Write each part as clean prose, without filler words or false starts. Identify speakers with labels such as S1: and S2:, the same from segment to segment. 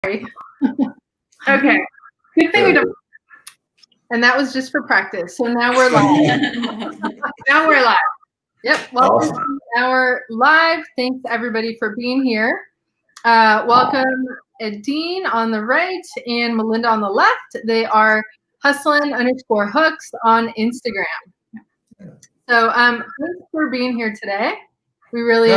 S1: Okay. Good thing we don't. And that was just for practice. So now we're live. Now we're live. Yep. Welcome to our live. Thanks everybody for being here. Welcome Edin on the right and Melinda on the left. They are hustlin_hooks on Instagram. So thanks for being here today. We really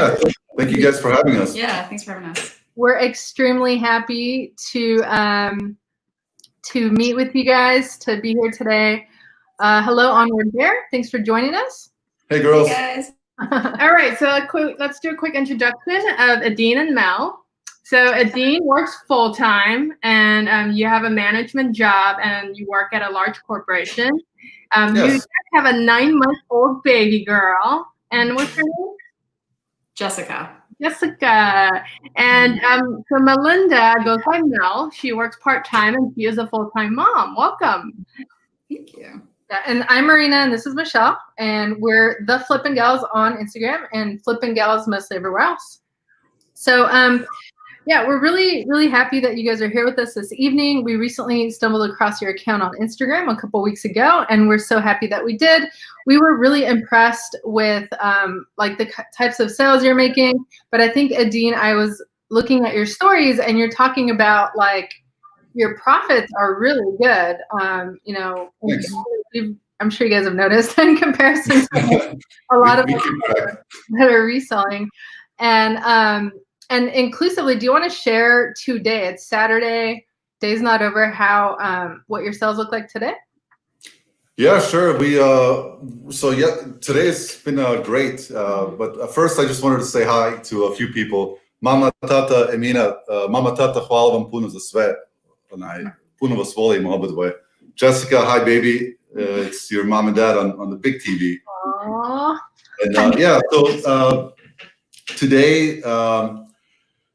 S2: thank you guys for having us.
S3: Yeah, thanks for having us.
S1: We're extremely happy to meet with you guys, to be here today. Hello, Onward Bear. Thanks for joining us.
S2: Hey, girls.
S3: Hey,
S1: guys. All right, so let's do a quick introduction of Edin and Mel. So Edin works full-time, and you have a management job, and you work at a large corporation.
S2: Yes.
S1: You guys have a 9-month-old baby girl. And what's her name?
S3: Jessica.
S1: And so Melinda goes by Mel. She works part-time and she is a full-time mom. Welcome.
S3: Thank you.
S1: And I'm Marina and this is Michelle, and we're the Flippin' Gals on Instagram and Flippin' Gals mostly everywhere else. So yeah, we're really, really happy that you guys are here with us this evening. We recently stumbled across your account on Instagram a couple weeks ago, and we're so happy that we did. We were really impressed with like the types of sales you're making. But I think, Edin, I was looking at your stories, and you're talking about like your profits are really good. You know, I'm sure you guys have noticed in comparison to a lot of people that are reselling. And inclusively, do you want to share today? It's Saturday, day's not over. How what your sales look like today?
S2: Yeah, sure. Today's been great. But first, I just wanted to say hi to a few people. Mama, tata, Emina, mama, tata, hvala vam puno za sve. Puno vas volim obadvoje. Jessica, hi, baby. It's your mom and dad on the big TV.
S1: Aww.
S2: And yeah, so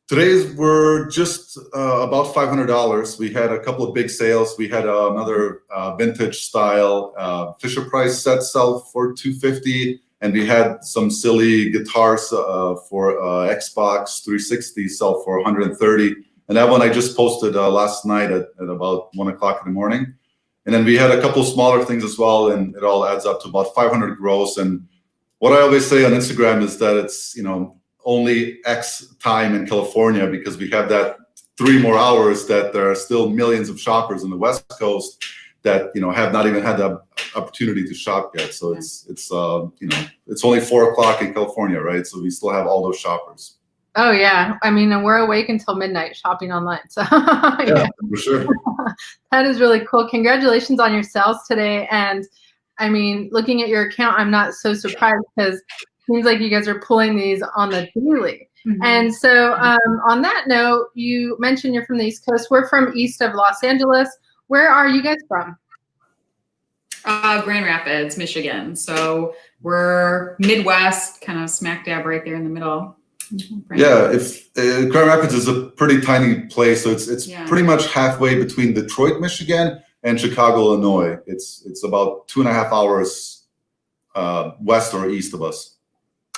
S2: Today's we're just about $500. We had a couple of big sales. We had another vintage style Fisher Price set sell for $250, and we had some silly guitars for Xbox 360 sell for $130. And that one I just posted last night at about 1 o'clock in the morning. And then we had a couple of smaller things as well, and it all adds up to about 500 gross. And what I always say on Instagram is that it's, only X time in California, because we have that 3 more hours that there are still millions of shoppers on the West Coast that have not even had the opportunity to shop yet. So it's only 4 o'clock in California, right? So we still have all those shoppers.
S1: Oh yeah, I mean, and we're awake until midnight shopping online. So
S2: yeah, for sure.
S1: That is really cool. Congratulations on your sales today. And I mean, looking at your account, I'm not so surprised because seems like you guys are pulling these on the daily. Mm-hmm. And so on that note, you mentioned you're from the East Coast. We're from east of Los Angeles. Where are you guys from?
S3: Grand Rapids, Michigan. So we're Midwest, kind of smack dab right there in the middle.
S2: Yeah, Grand Rapids is a pretty tiny place. So it's pretty much halfway between Detroit, Michigan and Chicago, Illinois. It's about 2.5 hours west or east of us.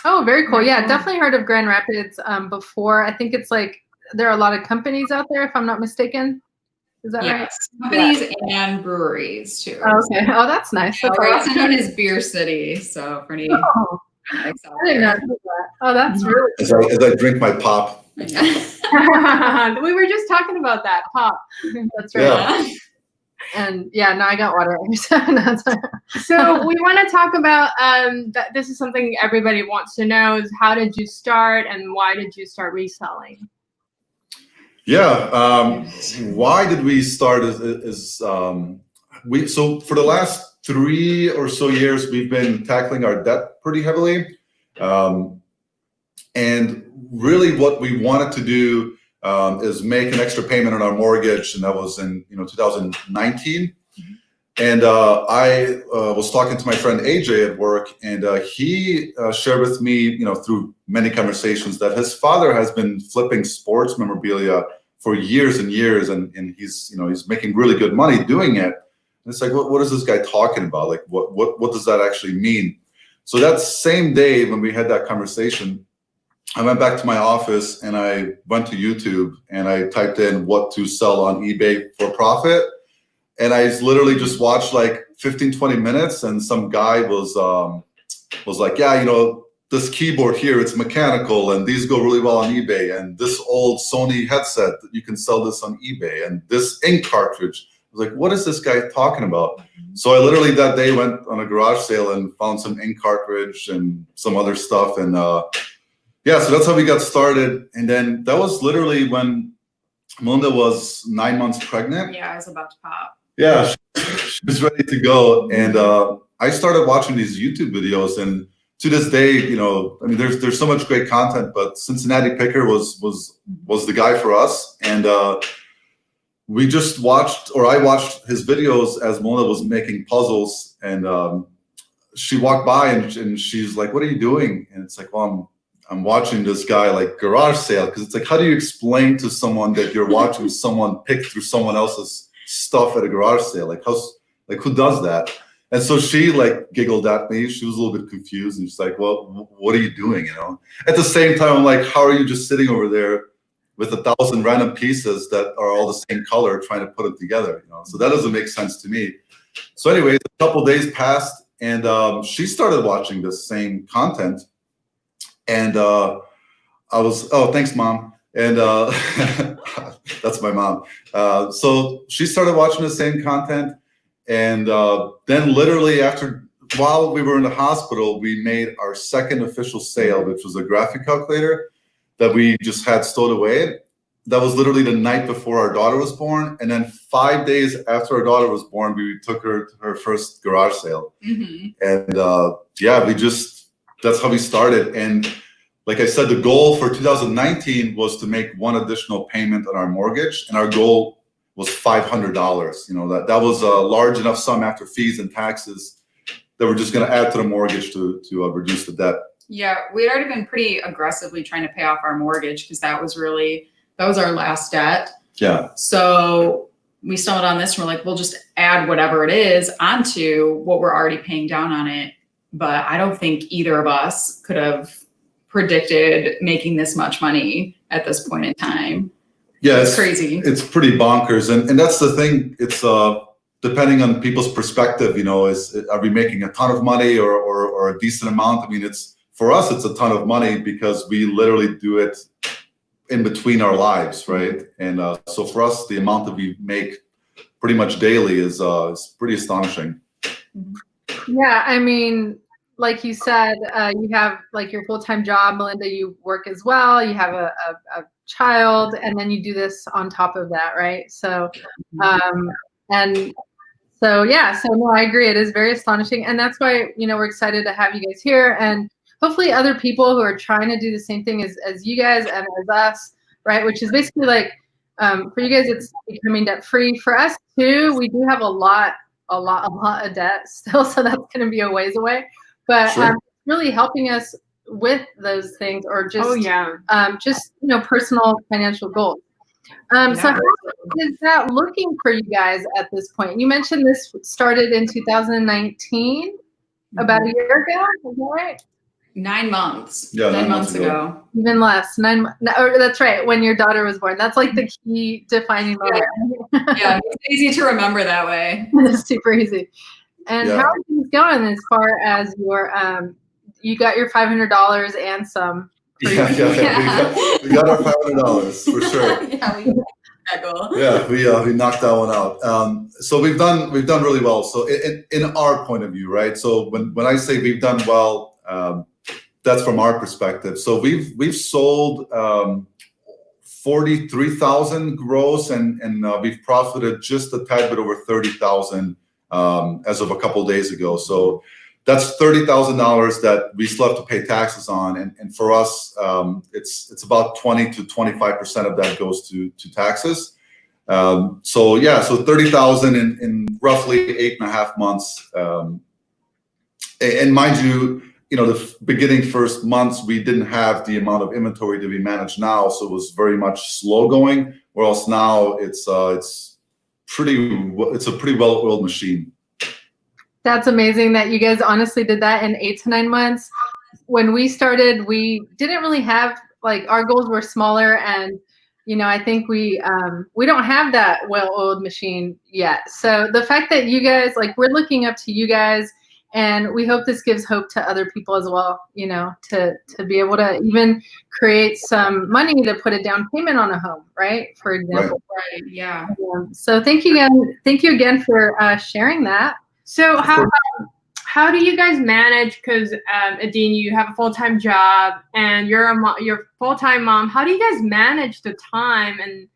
S1: Oh, very cool. Yeah, definitely heard of Grand Rapids before. I think it's like there are a lot of companies out there, if I'm not mistaken. Is that right?
S3: Companies and breweries too.
S1: Oh, okay. Oh, that's nice. That's
S3: we're also known as Beer City. So for any
S1: I didn't know that. Oh, that's really
S2: cool. As I drink my pop.
S1: We were just talking about that pop. That's right.
S2: Yeah.
S1: And yeah, no, I got water. So we want to talk about that. This is something everybody wants to know: is how did you start and why did you start reselling?
S2: Yeah, why did we start? So for the last 3 or so years, we've been tackling our debt pretty heavily, and really what we wanted to do is make an extra payment on our mortgage, and that was in 2019. Mm-hmm. And I was talking to my friend AJ at work, and he shared with me, through many conversations, that his father has been flipping sports memorabilia for years and years, and he's making really good money doing it. And it's like, what is this guy talking about? Like, what does that actually mean? So that same day when we had that conversation, I went back to my office and I went to YouTube and I typed in what to sell on eBay for profit. And I literally just watched like 15, 20 minutes, and some guy was like, yeah, you know, this keyboard here, it's mechanical and these go really well on eBay, and this old Sony headset, you can sell this on eBay, and this ink cartridge. I was like, what is this guy talking about? So I literally that day went on a garage sale and found some ink cartridge and some other stuff. And yeah, so that's how we got started. And then that was literally when Melinda was 9 months pregnant.
S3: Yeah, I was about to pop.
S2: Yeah, she was ready to go. And I started watching these YouTube videos, and to this day, you know, I mean, there's so much great content, but Cincinnati Picker was the guy for us. And we just watched, or I watched his videos as Melinda was making puzzles, and she walked by and she's like, what are you doing? And it's like, well, I'm watching this guy like garage sale, because it's like, how do you explain to someone that you're watching someone pick through someone else's stuff at a garage sale? Like, who does that? And so she like giggled at me. She was a little bit confused, and she's like, well, what are you doing? You know, at the same time, I'm like, how are you just sitting over there with 1,000 random pieces that are all the same color trying to put it together? You know, so that doesn't make sense to me. So anyways, a couple days passed, and she started watching the same content. And I was, oh, thanks, Mom. And that's my mom. So she started watching the same content. And then literally while we were in the hospital, we made our second official sale, which was a graphic calculator that we just had stowed away. That was literally the night before our daughter was born. And then 5 days after our daughter was born, we took her to her first garage sale. Mm-hmm. And yeah, that's how we started. And like I said, the goal for 2019 was to make one additional payment on our mortgage, and our goal was $500. You know, that was a large enough sum after fees and taxes that we're just going to add to the mortgage to reduce the debt.
S3: Yeah, we had already been pretty aggressively trying to pay off our mortgage, because that was our last debt.
S2: Yeah.
S3: So we stumbled on this, and we're like, we'll just add whatever it is onto what we're already paying down on it. But I don't think either of us could have predicted making this much money at this point in time.
S2: Yeah,
S3: it's crazy.
S2: It's pretty bonkers, and that's the thing. It's depending on people's perspective. You know, are we making a ton of money or a decent amount? I mean, for us, it's a ton of money because we literally do it in between our lives, right? And so for us, the amount that we make pretty much daily is pretty astonishing.
S1: Yeah, I mean, like you said, you have like your full-time job, Melinda, you work as well, you have a child, and then you do this on top of that, right? So, and so, yeah, so no, I agree. It is very astonishing. And that's why, you know, we're excited to have you guys here, and hopefully other people who are trying to do the same thing as you guys and as us, right? Which is basically like, for you guys, it's becoming debt-free. For us too, we do have a lot of debt still, so that's going to be a ways away. But
S2: sure.
S1: Really helping us with those things, or just just you know, personal financial goals. So how is that looking for you guys at this point? You mentioned this started in 2019, about a year ago. Is that right?
S3: 9 months.
S2: Yeah,
S3: 9 months ago.
S1: Even less. 9 months. Or that's right. When your daughter was born. That's like the key defining moment.
S3: Yeah, it's easy to remember that way.
S1: It's super easy. And how are things going as far as your you got your $500 and some?
S2: Yeah. We got our $500 for sure.
S3: Yeah, we got that goal.
S2: Yeah, we knocked that one out. So we've done really well. So in our point of view, right? So when I say we've done well, that's from our perspective. So we've sold 43,000 gross, and we've profited just a tad bit over 30,000 as of a couple of days ago. So that's $30,000 that we still have to pay taxes on, and for us, it's about 20 to 25% of that goes to taxes. So yeah, so 30,000 in roughly 8.5 months. And mind you, the beginning first months we didn't have the amount of inventory that we manage now, so it was very much slow going. Whereas now it's a pretty well-oiled machine.
S1: That's amazing that you guys honestly did that in 8 to 9 months. when we started, we didn't really have, like, our goals were smaller, and I think we don't have that well-oiled machine yet. So the fact that you guys, like, we're looking up to you guys, and we hope this gives hope to other people as well, to be able to even create some money to put a down payment on a home, right? For example.
S3: Right. Yeah.
S1: So thank you again for sharing that.
S4: So how do you guys manage? Because Edin, you have a full-time job and you're a full-time mom. How do you guys manage the time and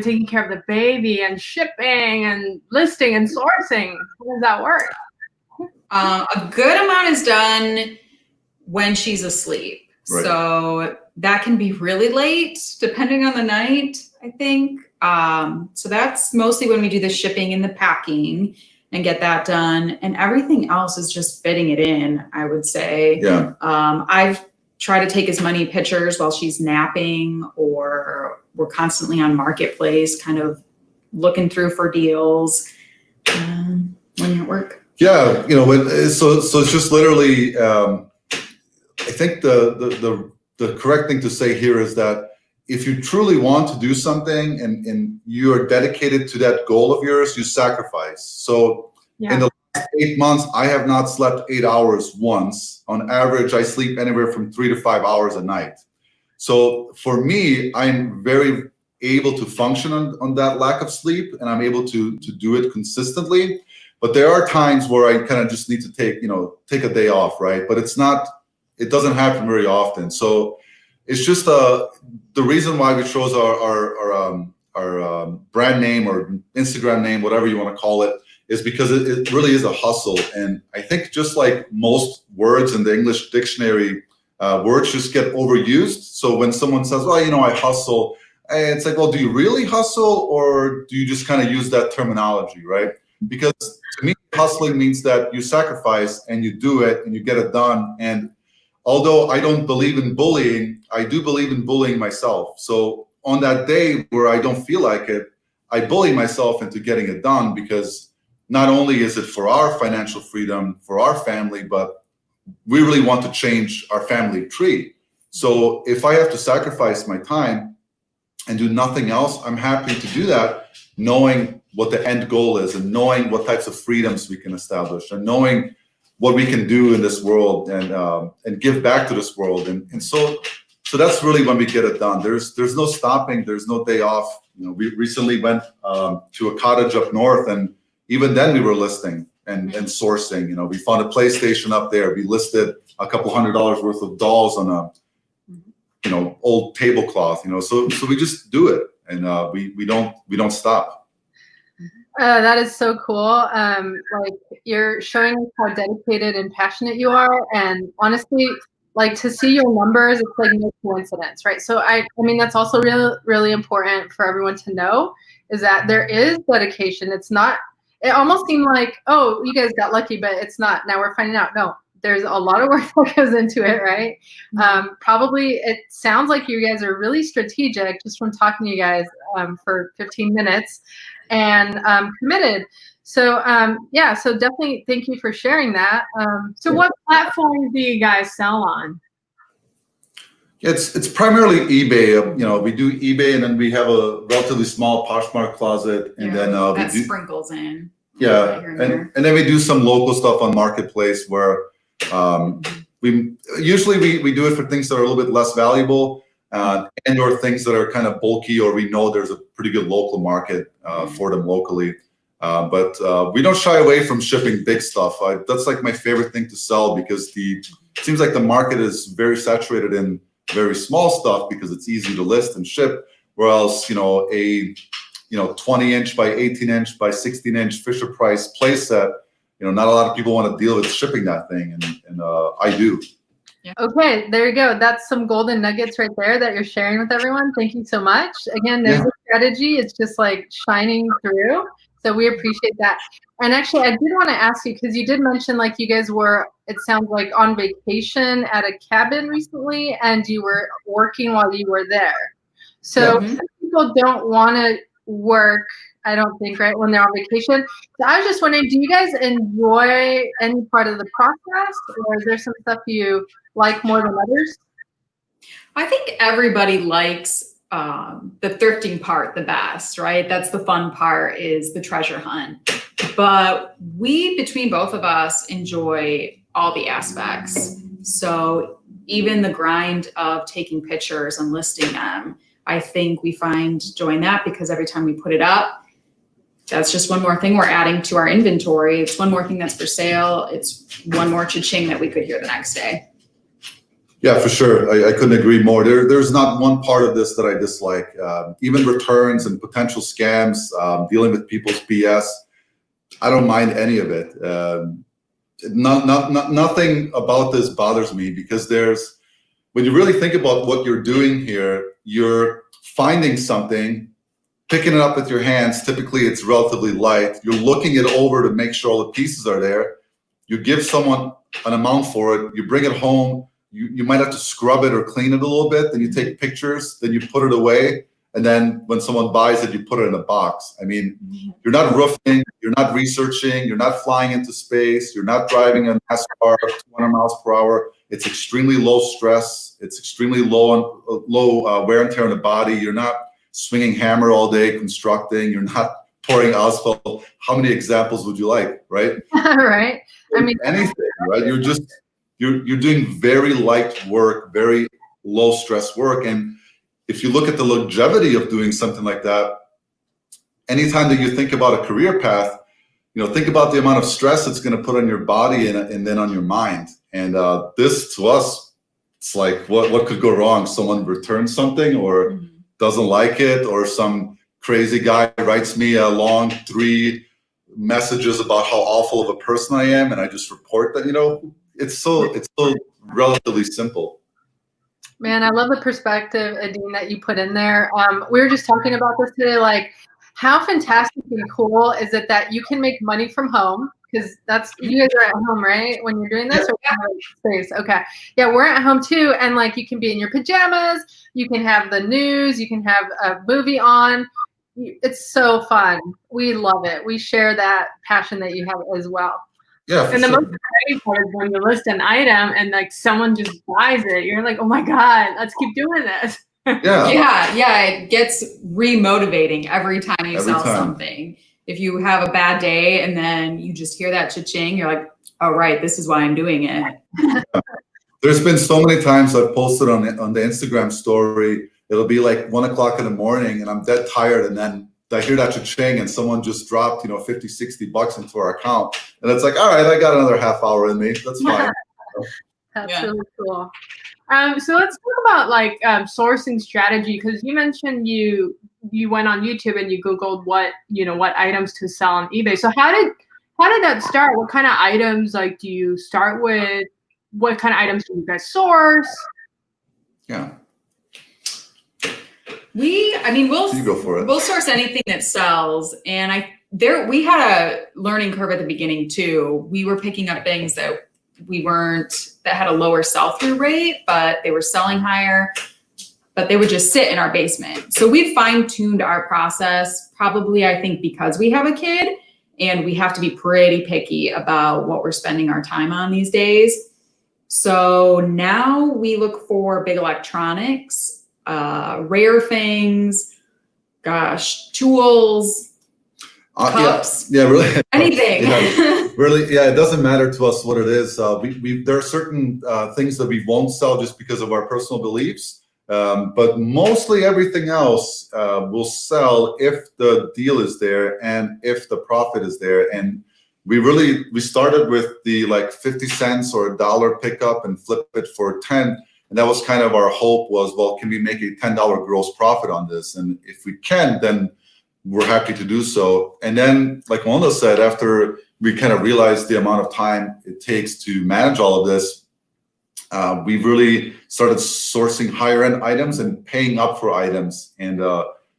S4: taking care of the baby and shipping and listing and sourcing? How does that work?
S3: A good amount is done when she's asleep.
S2: Right.
S3: So that can be really late depending on the night, I think. So that's mostly when we do the shipping and the packing and get that done. And everything else is just fitting it in, I would say.
S2: Yeah.
S3: I've tried to take as many pictures while she's napping, or we're constantly on Marketplace, kind of looking through for deals when you're at work.
S2: Yeah, so it's just literally, I think the correct thing to say here is that if you truly want to do something and you are dedicated to that goal of yours, you sacrifice. So in the last 8 months, I have not slept 8 hours once. On average, I sleep anywhere from 3 to 5 hours a night. So for me, I'm very able to function on that lack of sleep, and I'm able to do it consistently. But there are times where I kind of just need to take a day off, right? But it doesn't happen very often. So it's just the reason why we chose our brand name or Instagram name, whatever you want to call it, is because it really is a hustle. And I think just like most words in the English dictionary, words just get overused. So when someone says, well, I hustle, it's like, well, do you really hustle, or do you just kind of use that terminology, right? Because to me, hustling means that you sacrifice and you do it and you get it done. And although I don't believe in bullying, I do believe in bullying myself. So on that day where I don't feel like it, I bully myself into getting it done, because not only is it for our financial freedom, for our family, but we really want to change our family tree. So if I have to sacrifice my time and do nothing else, I'm happy to do that, knowing what the end goal is and knowing what types of freedoms we can establish and knowing what we can do in this world and give back to this world. And so that's really when we get it done. There's no stopping. There's no day off. We recently went to a cottage up north, and even then we were listing and sourcing. We found a PlayStation up there. We listed a couple $100 worth of dolls on a old tablecloth. So we just do it, and we don't stop.
S1: That is so cool. Like, you're showing us how dedicated and passionate you are, and honestly, like, to see your numbers, it's like no coincidence, right? So I mean, that's also really, really important for everyone to know, is that there is dedication. It's not. It almost seemed like, oh, you guys got lucky, but it's not. Now we're finding out. No, there's a lot of work that goes into it, right? Probably it sounds like you guys are really strategic just from talking to you guys for 15 minutes. And committed. So so definitely thank you for sharing that.
S4: So what platforms do you guys sell on?
S2: It's primarily eBay. We do eBay, and then we have a relatively small Poshmark closet, and then
S3: that sprinkles in.
S2: Yeah, and then we do some local stuff on Marketplace, where we do it for things that are a little bit less valuable. And or things that are kind of bulky, or we know there's a pretty good local market for them locally. But we don't shy away from shipping big stuff. That's like my favorite thing to sell, because it seems like the market is very saturated in very small stuff because it's easy to list and ship. Whereas a 20-inch by 18-inch by 16-inch Fisher Price play set, not a lot of people want to deal with shipping that thing, and I do.
S1: Yeah. Okay, there you go. That's some golden nuggets right there that you're sharing with everyone. Thank you so much. Again, there's a strategy. It's just like shining through. So we appreciate that. And actually, I did want to ask you, because you did mention like you guys were, it sounds like, on vacation at a cabin recently, and you were working while you were there. So people don't want to work, I don't think, right, when they're on vacation. So I was just wondering, do you guys enjoy any part of the process, or is there some stuff you like more than others?
S3: I think everybody likes the thrifting part the best, right? That's the fun part, is the treasure hunt. But we, between both of us, enjoy all the aspects. So even the grind of taking pictures and listing them, I think we find joy in that, because every time we put it up, that's just one more thing we're adding to our inventory. It's one more thing that's for sale. It's one more cha-ching that we could hear the next day.
S2: Yeah, for sure. I couldn't agree more. There's not one part of this that I dislike. Even returns and potential scams, dealing with people's BS, I don't mind any of it. Nothing about this bothers me, because when you really think about what you're doing here, you're finding something, picking it up with your hands. Typically, it's relatively light. You're looking it over to make sure all the pieces are there. You give someone an amount for it. You bring it home. You might have to scrub it or clean it a little bit. Then you take pictures. Then you put it away. And then when someone buys it, you put it in a box. I mean, you're not roofing. You're not researching. You're not flying into space. You're not driving a NASCAR 200 miles per hour. It's extremely low stress. It's extremely low wear and tear on the body. You're not swinging hammer all day constructing. You're not pouring asphalt. How many examples would you like, right?
S1: Right. I mean,
S2: anything, right? You're doing very light work, very low stress work. And if you look at the longevity of doing something like that, anytime that you think about a career path, think about the amount of stress it's going to put on your body and then on your mind. And this, to us, it's like, what could go wrong? Someone returns something or doesn't like it, or some crazy guy writes me a long 3 messages about how awful of a person I am, and I just report that. It's so relatively simple.
S1: Man, I love the perspective, Edin, that you put in there. We were just talking about this today, like how fantastic and cool is it that you can make money from home? Because you guys are at home, right? When you're doing this, or space? Okay, yeah, we're at home too, and like you can be in your pajamas, you can have the news, you can have a movie on. It's so fun. We love it. We share that passion that you have as well.
S2: Yeah, for
S4: and the
S2: sure.
S4: most exciting part is when you list an item and like someone just buys it. You're like, oh my God, let's keep doing this.
S3: Yeah. It gets re-motivating every time you sell something. If you have a bad day and then you just hear that cha-ching, you're like, oh, right, this is why I'm doing it.
S2: There's been so many times I've posted on the Instagram story. It'll be like 1 o'clock in the morning and I'm dead tired. And then I hear that cha-ching and someone just dropped, $50-$60 into our account. And it's like, all right, I got another half hour in me. That's fine.
S1: That's really cool.
S4: So let's talk about like sourcing strategy, because you mentioned you went on YouTube and you Googled what items to sell on eBay. So how did that start? What kind of items do you start with? What kind of items do you guys source?
S2: Yeah.
S3: We'll
S2: go for it.
S3: We'll source anything that sells, and we had a learning curve at the beginning too. We were picking up things that had a lower sell-through rate, but they were selling higher, but they would just sit in our basement. So we fine-tuned our process, probably I think because we have a kid and we have to be pretty picky about what we're spending our time on these days. So now we look for big electronics, rare things, tools, cups,
S2: really,
S3: anything.
S2: Really, it doesn't matter to us what it is. There are certain things that we won't sell just because of our personal beliefs, but mostly everything else will sell if the deal is there and if the profit is there. And we started with the 50 cents or $1 pickup and flip it for 10. And that was kind of our hope was, well, can we make a $10 gross profit on this? And if we can, then we're happy to do so. And then, like Melinda said, after we kind of realized the amount of time it takes to manage all of this, we really started sourcing higher end items and paying up for items. And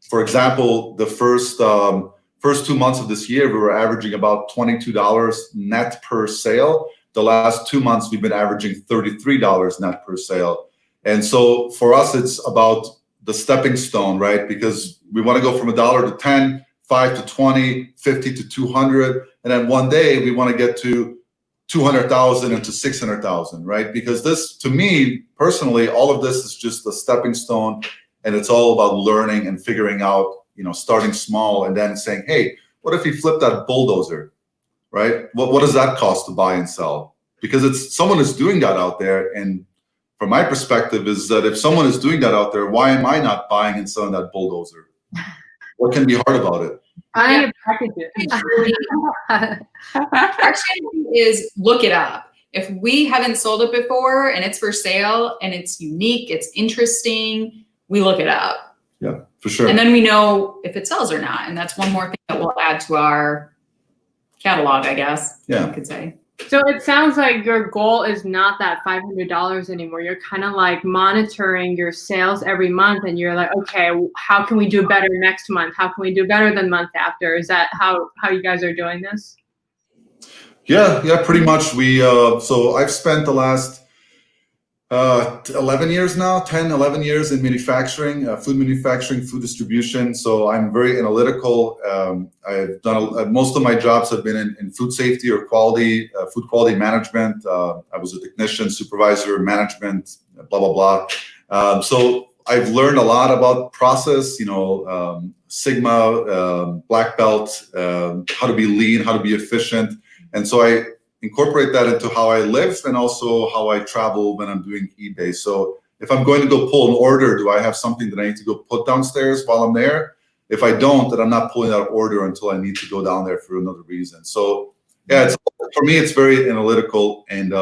S2: for example, the first 2 months of this year, we were averaging about $22 net per sale. The last 2 months, we've been averaging $33 net per sale. And so for us, it's about the stepping stone, right? Because we want to go from $1 to 10, 5 to 20, 50 to 200. And then one day we want to get to 200,000 into 600,000, right? Because this, to me personally, all of this is just a stepping stone, and it's all about learning and figuring out, starting small and then saying, hey, what if you flip that bulldozer, right? What does that cost to buy and sell? Because it's someone is doing that out there, and from my perspective is that if someone is doing that out there, why am I not buying and selling that bulldozer? What can be hard about it?
S4: I need to package it.
S3: Our strategy is look it up. If we haven't sold it before and it's for sale and it's unique, it's interesting, we look it up.
S2: Yeah, for sure.
S3: And then we know if it sells or not. And that's one more thing that we'll add to our catalog, I guess.
S2: Yeah.
S3: You could say.
S4: So it sounds like your goal is not that $500 anymore. You're kind of like monitoring your sales every month, and you're like, okay, how can we do better next month? How can we do better than month after? Is that how you guys are doing this?
S2: Yeah, pretty much. So I've spent the last 11 years now, 10, 11 years in manufacturing, food manufacturing, food distribution. So I'm very analytical. I've done most of my jobs have been in food safety or quality, food quality management. I was a technician, supervisor, management, blah, blah, blah. So I've learned a lot about process, Sigma, black belt, how to be lean, how to be efficient. And so I incorporate that into how I live and also how I travel when I'm doing eBay. So if I'm going to go pull an order, do I have something that I need to go put downstairs while I'm there? If I don't, then I'm not pulling that order until I need to go down there for another reason. So yeah, for me, it's very analytical, and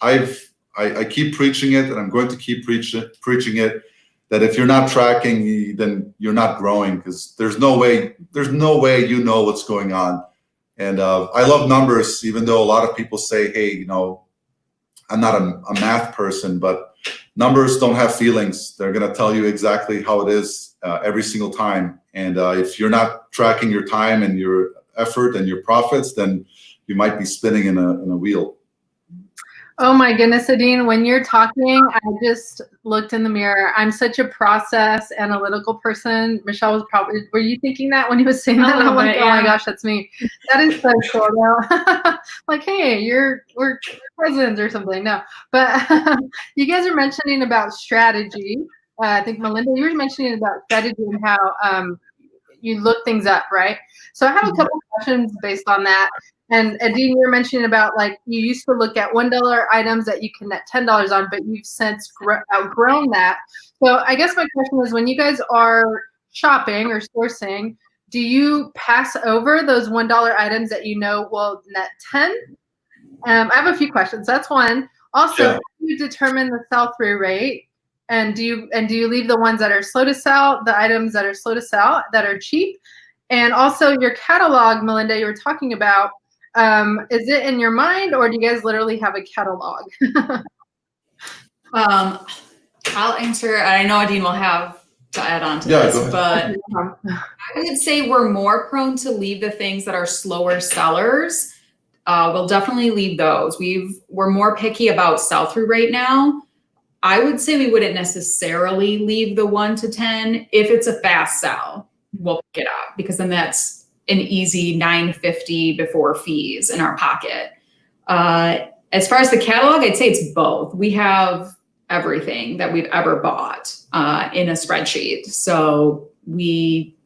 S2: I keep preaching it, and I'm going to keep preaching it, that if you're not tracking, then you're not growing, because there's no way you know what's going on. And I love numbers, even though a lot of people say, hey, I'm not a math person, but numbers don't have feelings. They're going to tell you exactly how it is every single time. And if you're not tracking your time and your effort and your profits, then you might be spinning in a wheel.
S1: Oh my goodness, Edin, when you're talking, I just looked in the mirror. I'm such a process analytical person. Michelle was probably, were you thinking that when he was saying that? I'm like, oh my gosh, that's me. That is so cool though. Like, hey, we're cousins or something. No, but you guys are mentioning about strategy. I think Melinda, you were mentioning about strategy and how you look things up, right? So I have a couple of questions based on that. And Edin, you were mentioning about, like, you used to look at $1 items that you can net $10 on, but you've since outgrown that. So I guess my question is, when you guys are shopping or sourcing, do you pass over those $1 items that you know will net 10? I have a few questions. That's one. Also, how do you determine the sell-through rate? And do you leave the ones that are slow to sell, the items that are slow to sell, that are cheap? And also your catalog, Melinda, you were talking about, is it in your mind, or do you guys literally have a catalog?
S3: I'll answer. I know Edin will have to add on to this, but I would say we're more prone to leave the things that are slower sellers. We'll definitely leave those. We're more picky about sell-through rate now. I would say we wouldn't necessarily leave the 1 to 10. If it's a fast sell, we'll pick it up, because then that's an easy $9.50 before fees in our pocket. As far as the catalog, I'd say it's both. We have everything that we've ever bought in a spreadsheet. So we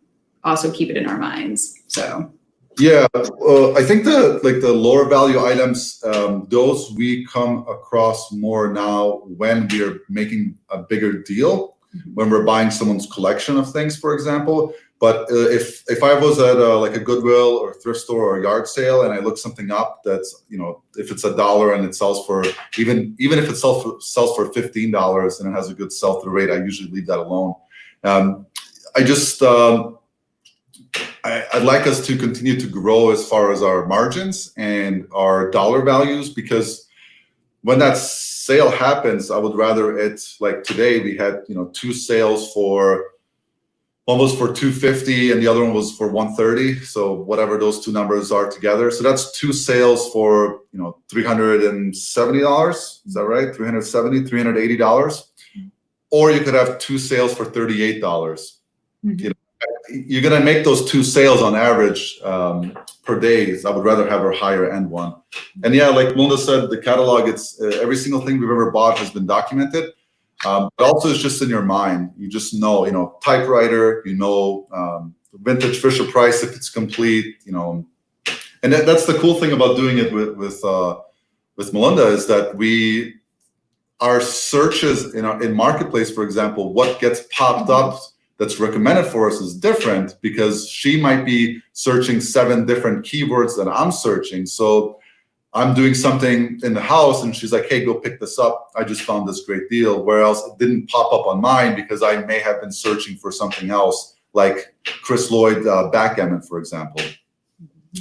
S3: also keep it in our minds. So
S2: yeah, I think the lower value items, those we come across more now when we're making a bigger deal, when we're buying someone's collection of things, for example. But if I was at like a Goodwill or thrift store or a yard sale, and I look something up that's, if it's $1 and it sells for, even if it sells for $15 and it has a good sell-through rate, I usually leave that alone. I'd like us to continue to grow as far as our margins and our dollar values, because when that sale happens, I would rather it's like today we had, 2 sales for, one was for $250 and the other one was for $130. So whatever those two numbers are together. So that's 2 sales for, $370. Is that right? $370, $380. Or you could have 2 sales for $38. you're gonna make those 2 sales on average per day. I would rather have a higher end one. And yeah, like Melinda said, the catalog, it's every single thing we've ever bought has been documented. But also it's just in your mind. You just know, typewriter, vintage Fisher Price if it's complete, and that's the cool thing about doing it with Melinda is that our searches in Marketplace, for example, what gets popped up that's recommended for us is different because she might be searching 7 different keywords that I'm searching. So I'm doing something in the house and she's like, hey, go pick this up. I just found this great deal. Whereas it didn't pop up on mine because I may have been searching for something else, like Chris Lloyd backgammon, for example.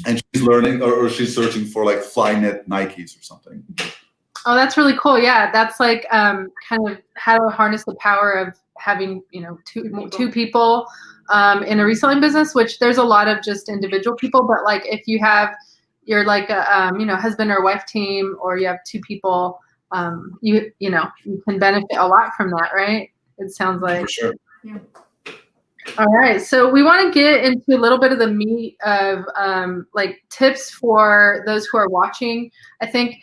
S2: And she's learning or she's searching for like Flyknit Nikes or something.
S1: Oh, that's really cool. Yeah, that's like kind of how to harness the power of having two people in a reselling business, which there's a lot of just individual people, but like if you're like a husband or wife team, or you have 2 people, you can benefit a lot from that, right? It sounds like.
S2: For sure.
S3: Yeah.
S1: All right, so we want to get into a little bit of the meat of like tips for those who are watching. I think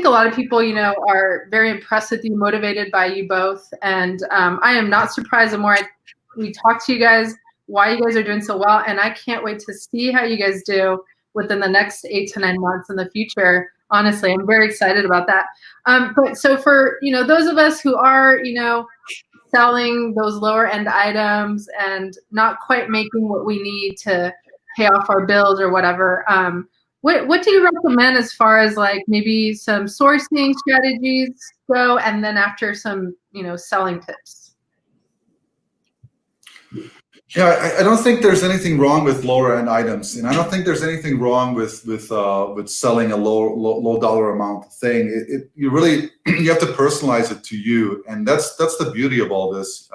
S1: a lot of people, are very impressed with you, motivated by you both, and I am not surprised the more we talk to you guys, why you guys are doing so well, and I can't wait to see how you guys do within the next 8 to 9 months in the future. Honestly, I'm very excited about that. But so for those of us who are selling those lower end items and not quite making what we need to pay off our bills or whatever, what do you recommend as far as like maybe some sourcing strategies go, and then after some selling tips?
S2: Yeah, I don't think there's anything wrong with lower end items, and I don't think there's anything wrong with selling a low dollar amount thing. You have to personalize it to you, and that's the beauty of all this.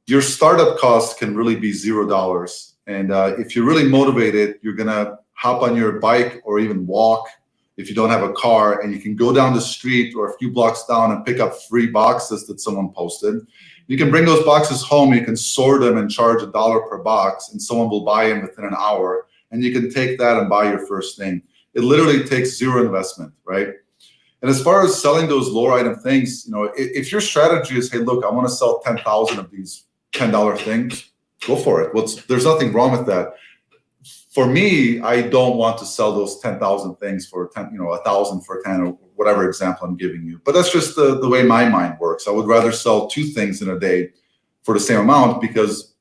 S2: Your startup cost can really be $0, and if you're really motivated, you're gonna hop on your bike or even walk if you don't have a car, and you can go down the street or a few blocks down and pick up free boxes that someone posted. You can bring those boxes home, you can sort them and charge $1 per box, and someone will buy them within an hour, and you can take that and buy your first thing. It literally takes 0 investment, right? And as far as selling those lower item things, if your strategy is, hey, look, I want to sell 10,000 of these $10 things, go for it. There's nothing wrong with that. For me, I don't want to sell those 10,000 things for 10, 1,000 for 10, or whatever example I'm giving you. But that's just the way my mind works. I would rather sell 2 things in a day for the same amount, because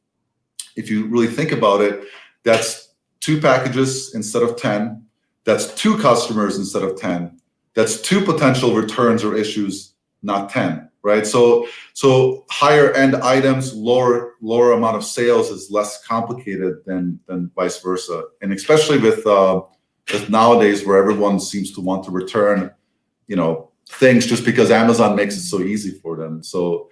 S2: if you really think about it, that's 2 packages instead of 10. That's 2 customers instead of 10. That's 2 potential returns or issues, not 10, right? So higher end items, lower amount of sales is less complicated than vice versa. And especially with nowadays, where everyone seems to want to return, things just because Amazon makes it so easy for them. So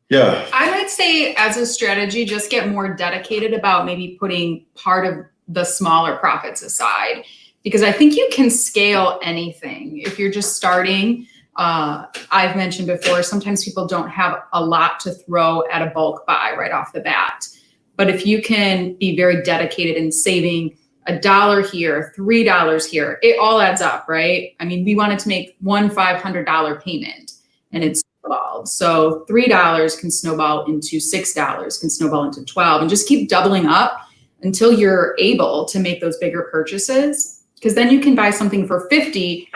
S2: yeah.
S3: I might say, as a strategy, just get more dedicated about maybe putting part of the smaller profits aside, because I think you can scale anything. If you're just starting, I've mentioned before, sometimes people don't have a lot to throw at a bulk buy right off the bat. But if you can be very dedicated in saving $1 here, $3 here, it all adds up, right? I mean, we wanted to make one $500 payment, and it's snowballed. So $3 can snowball into $6, can snowball into 12, and just keep doubling up until you're able to make those bigger purchases. Because then you can buy something for $50,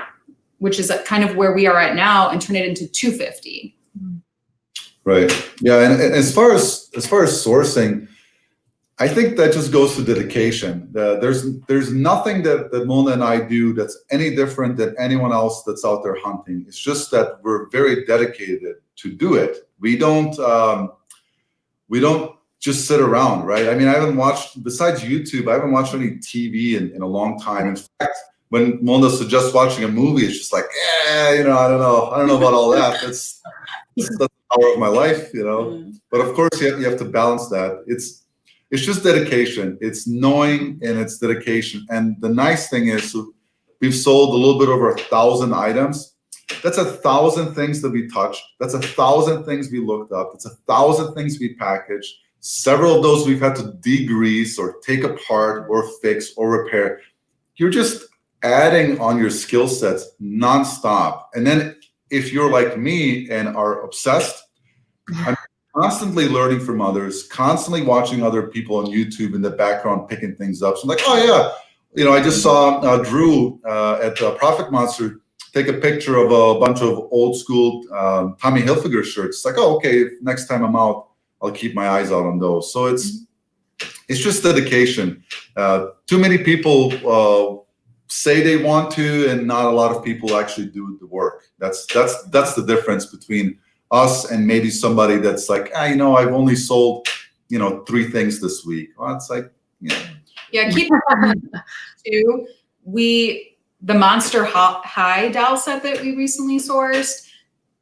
S3: which is kind of where we are at now, and turn it into $250.
S2: Right. Yeah. And as far as sourcing, I think that just goes to dedication. There's nothing that Mona and I do that's any different than anyone else that's out there hunting. It's just that we're very dedicated to do it. We don't just sit around, right? I mean, I haven't watched, besides YouTube, I haven't watched any TV in a long time. In fact, when Mona suggests watching a movie, it's just like, I don't know about all that. That's the power of my life, But of course, you have to balance that. It's just dedication. It's knowing, and it's dedication. And the nice thing is, so we've sold a little bit over 1,000 items. That's 1,000 things that we touched. That's 1,000 things we looked up. It's 1,000 things we packaged. Several of those we've had to degrease or take apart or fix or repair. You're just adding on your skill sets nonstop. And then if you're like me and are obsessed, I'm constantly learning from others, constantly watching other people on YouTube in the background picking things up. So I'm like, oh yeah, you know, I just saw Drew at Profit Monster take a picture of a bunch of old school Tommy Hilfiger shirts. It's like, oh, okay, next time I'm out, I'll keep my eyes out on those. So it's just dedication. Too many people say they want to, and not a lot of people actually do the work. That's the difference between us and maybe somebody that's like, you know, I've only sold, you know, 3 things this week. Well, it's like,
S3: yeah. Keep too. The Monster High doll set that we recently sourced,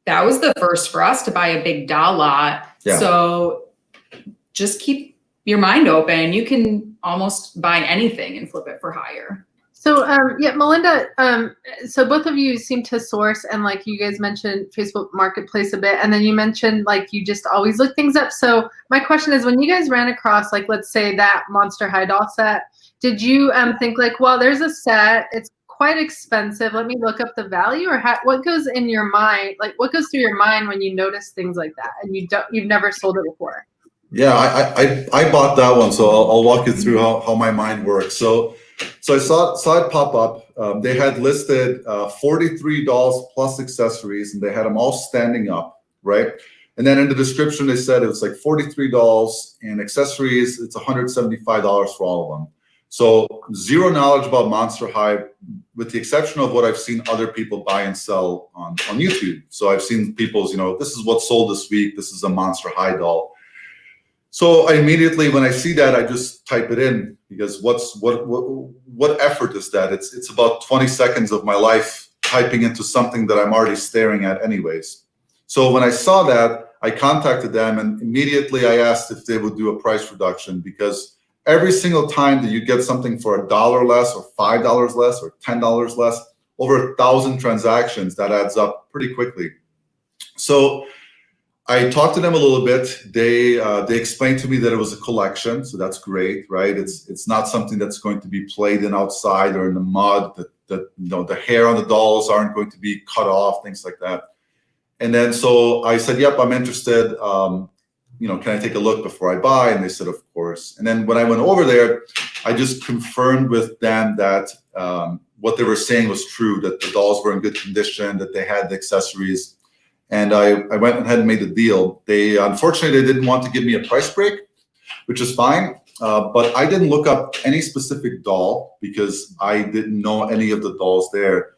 S3: that was the first for us to buy a big doll lot.
S2: Yeah.
S3: So just keep your mind open. You can almost buy anything and flip it for higher.
S1: So yeah, Melinda, so both of you seem to source, and like you guys mentioned Facebook Marketplace a bit, and then you mentioned like you just always look things up. So my question is, when you guys ran across, like, let's say that Monster High doll set, did you think like, well, there's a set, it's quite expensive, let me look up the value, or what goes in your mind, like what goes through your mind when you notice things like that and you've never sold it before?
S2: Yeah, I bought that one, so I'll walk you through how my mind works. So I saw it pop up. They had listed 43 dolls plus accessories, and they had them all standing up, right? And then in the description, they said it was like 43 dolls and accessories. It's $175 for all of them. So zero knowledge about Monster High, with the exception of what I've seen other people buy and sell on YouTube. So I've seen people's, you know, this is what sold this week. This is a Monster High doll. So I immediately, when I see that, I just type it in, because what effort is that? It's about 20 seconds of my life typing into something that I'm already staring at anyways. So when I saw that, I contacted them, and immediately I asked if they would do a price reduction, because every single time that you get something for $1 less or $5 less or $10 less, over 1,000 transactions, that adds up pretty quickly. So I talked to them a little bit. They explained to me that it was a collection, so that's great, right? It's not something that's going to be played in outside or in the mud. That you know, the hair on the dolls aren't going to be cut off, things like that. And then so I said, yep, I'm interested. You know, can I take a look before I buy? And they said, of course. And then when I went over there, I just confirmed with them that what they were saying was true, that the dolls were in good condition, that they had the accessories. And I went ahead and made the deal. They unfortunately, they didn't want to give me a price break, which is fine. But I didn't look up any specific doll because I didn't know any of the dolls there.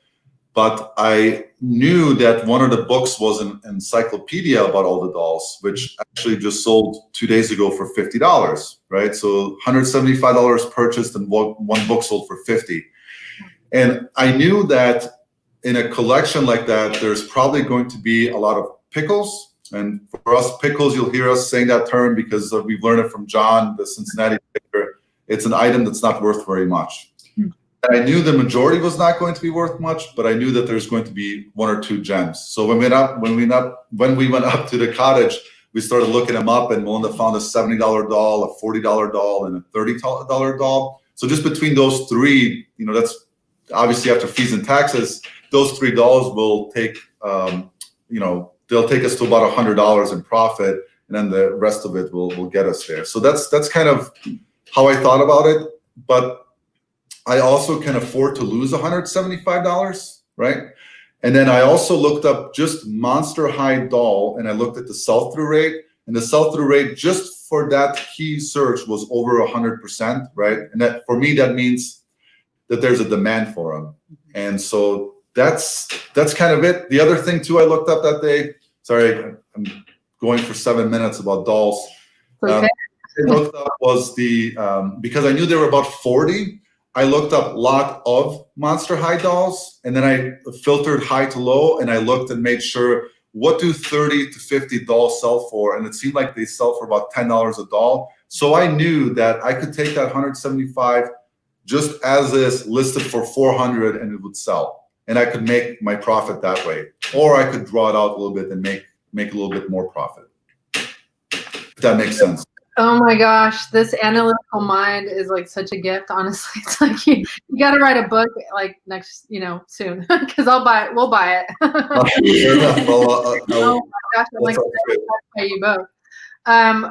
S2: But I knew that one of the books was an encyclopedia about all the dolls, which actually just sold 2 days ago for $50, right? So $175 purchased, and one book sold for $50. And I knew that in a collection like that, there's probably going to be a lot of pickles. And for us, pickles, you'll hear us saying that term because we've learned it from John, the Cincinnati picker. It's an item that's not worth very much. And I knew the majority was not going to be worth much, but I knew that there's going to be 1 or 2 gems. So when we went up to the cottage, we started looking them up, and Melinda found a $70 doll, a $40 doll, and a $30 doll. So just between those 3, you know, that's obviously after fees and taxes, those 3 dolls will take, you know, they'll take us to about $100 in profit, and then the rest of it will get us there. So that's kind of how I thought about it. But I also can afford to lose $175, right? And then I also looked up just Monster High doll, and I looked at the sell-through rate, and the sell-through rate just for that key search was over 100%, right? And that, for me, that means that there's a demand for them. And so that's kind of it. The other thing too I looked up that day, sorry, I'm going for 7 minutes about dolls.
S1: Okay.
S2: I looked up was the, because I knew there were about 40, I looked up lot of Monster High dolls, and then I filtered high to low, and I looked and made sure, what do 30 to 50 dolls sell for? And it seemed like they sell for about $10 a doll. So I knew that I could take that 175 just as is, listed for 400, and it would sell. And I could make my profit that way. Or I could draw it out a little bit and make a little bit more profit. If that makes sense.
S1: Oh my gosh, this analytical mind is like such a gift. Honestly, it's like you got to write a book like next, soon, because we'll buy it. Oh my gosh, I'm like pay you both.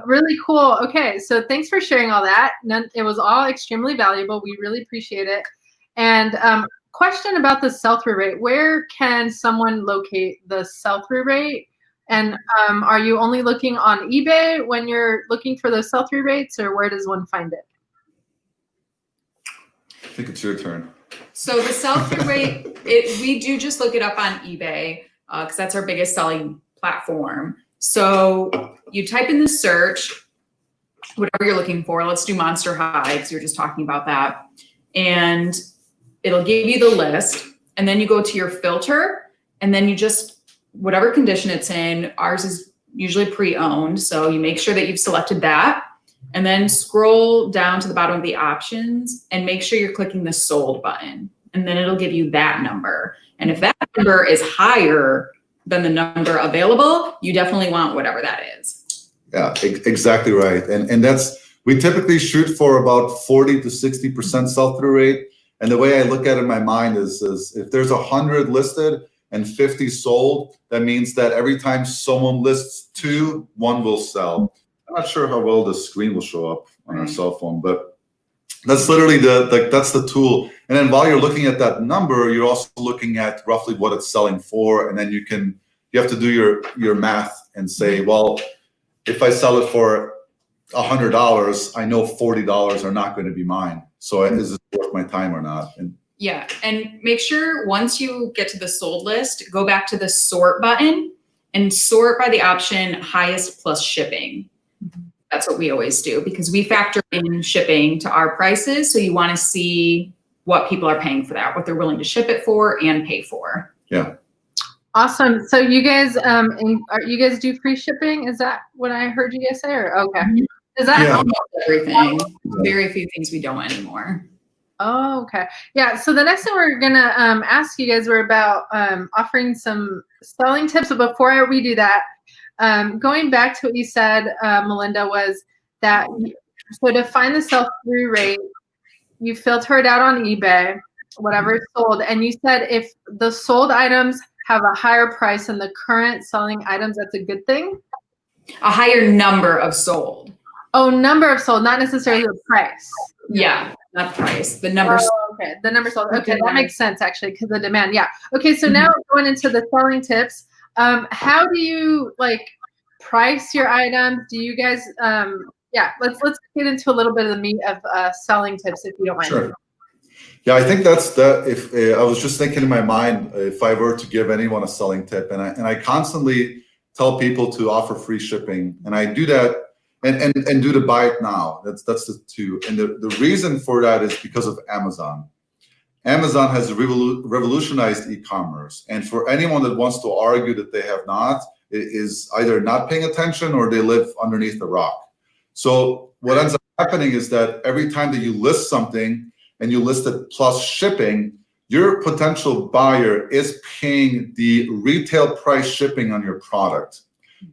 S1: Really cool. Okay, so thanks for sharing all that. It was all extremely valuable. We really appreciate it. And question about the sell-through rate. Where can someone locate the sell-through rate? And are you only looking on eBay when you're looking for those sell-through rates, or where does one find it?
S2: I think it's your turn.
S3: So the sell-through rate, we do just look it up on eBay because that's our biggest selling platform. So you type in the search, whatever you're looking for. Let's do Monster High because you're just talking about that. And it'll give you the list. And then you go to your filter, and then you just, whatever condition it's in, ours is usually pre-owned. So you make sure that you've selected that. And then scroll down to the bottom of the options and make sure you're clicking the sold button. And then it'll give you that number. And if that number is higher than the number available, you definitely want whatever that is.
S2: Yeah, exactly right. And we typically shoot for about 40 to 60% sell-through rate. And the way I look at it in my mind is if there's 100 listed and 50 sold, that means that every time someone lists 2, 1 will sell. I'm not sure how well the screen will show up on our cell phone, but that's literally that's the tool. And then while you're looking at that number, you're also looking at roughly what it's selling for, and then you have to do your math and say, well, if I sell it for $100, I know $40 are not going to be mine. So is it worth my time or not?
S3: Yeah, and make sure once you get to the sold list, go back to the sort button and sort by the option highest plus shipping. That's what we always do because we factor in shipping to our prices. So you want to see what people are paying for that, what they're willing to ship it for and pay for.
S2: Yeah.
S1: Awesome. So you guys, you guys do free shipping? Is that what I heard you guys say? Or okay. Is that
S3: almost everything? Very few things we don't anymore.
S1: Oh, okay. Yeah. So the next thing we're gonna ask you guys were about offering some selling tips. But before we do that, going back to what you said, Melinda, was that so to find the sell-through rate, you filter it out on eBay, whatever is sold, and you said if the sold items have a higher price than the current selling items, that's a good thing.
S3: A higher number of sold.
S1: Oh, number of sold, not necessarily the price.
S3: Yeah, not price. The number.
S1: Okay, the number sold. Okay, that makes sense actually because the demand. Yeah. Okay, so now going into the selling tips. How do you price your items? Do you guys? Yeah, let's get into a little bit of the meat of selling tips if you don't mind.
S2: Sure. Yeah, I think that's if I was just thinking in my mind, if I were to give anyone a selling tip, and I constantly tell people to offer free shipping, and I do that and do the buy it now. That's the two. And the reason for that is because of Amazon. Amazon has revolutionized e-commerce, and for anyone that wants to argue that they have not, it is either not paying attention or they live underneath the rock. So what ends up happening is that every time that you list something and you list it plus shipping, your potential buyer is paying the retail price shipping on your product,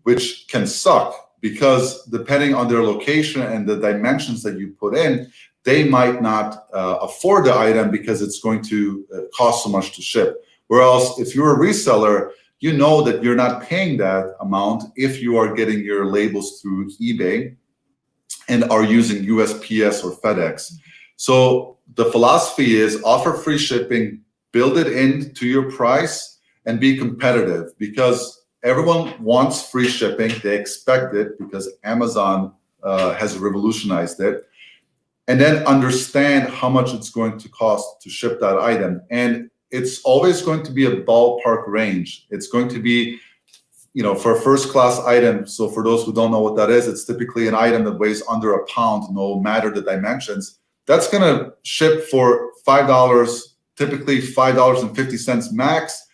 S2: which can suck because depending on their location and the dimensions that you put in, they might not afford the item because it's going to cost so much to ship. Whereas if you're a reseller, you know that you're not paying that amount if you are getting your labels through eBay and are using USPS or FedEx. So the philosophy is offer free shipping, build it into your price, and be competitive because everyone wants free shipping. They expect it because Amazon has revolutionized it. And then understand how much it's going to cost to ship that item. And it's always going to be a ballpark range. It's going to be, for a first class item. So for those who don't know what that is, it's typically an item that weighs under a pound, no matter the dimensions. That's going to ship for $5, typically $5.50 max,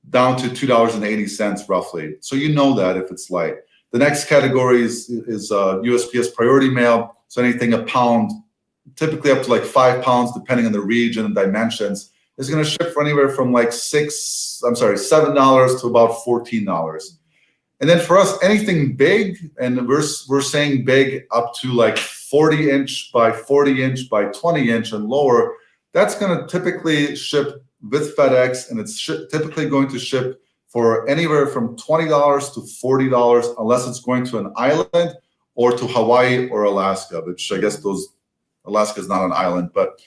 S2: down to $2.80 roughly. So you know that if it's light. The next category is USPS priority mail. So anything a pound, typically up to 5 pounds, depending on the region and dimensions, is going to ship for anywhere from $7 to about $14. And then for us, anything big, and we're saying big up to like 40-inch by 40-inch by 20-inch and lower, that's going to typically ship with FedEx, and it's typically going to ship for anywhere from $20 to $40, unless it's going to an island or to Hawaii or Alaska, which I guess Alaska is not an island, but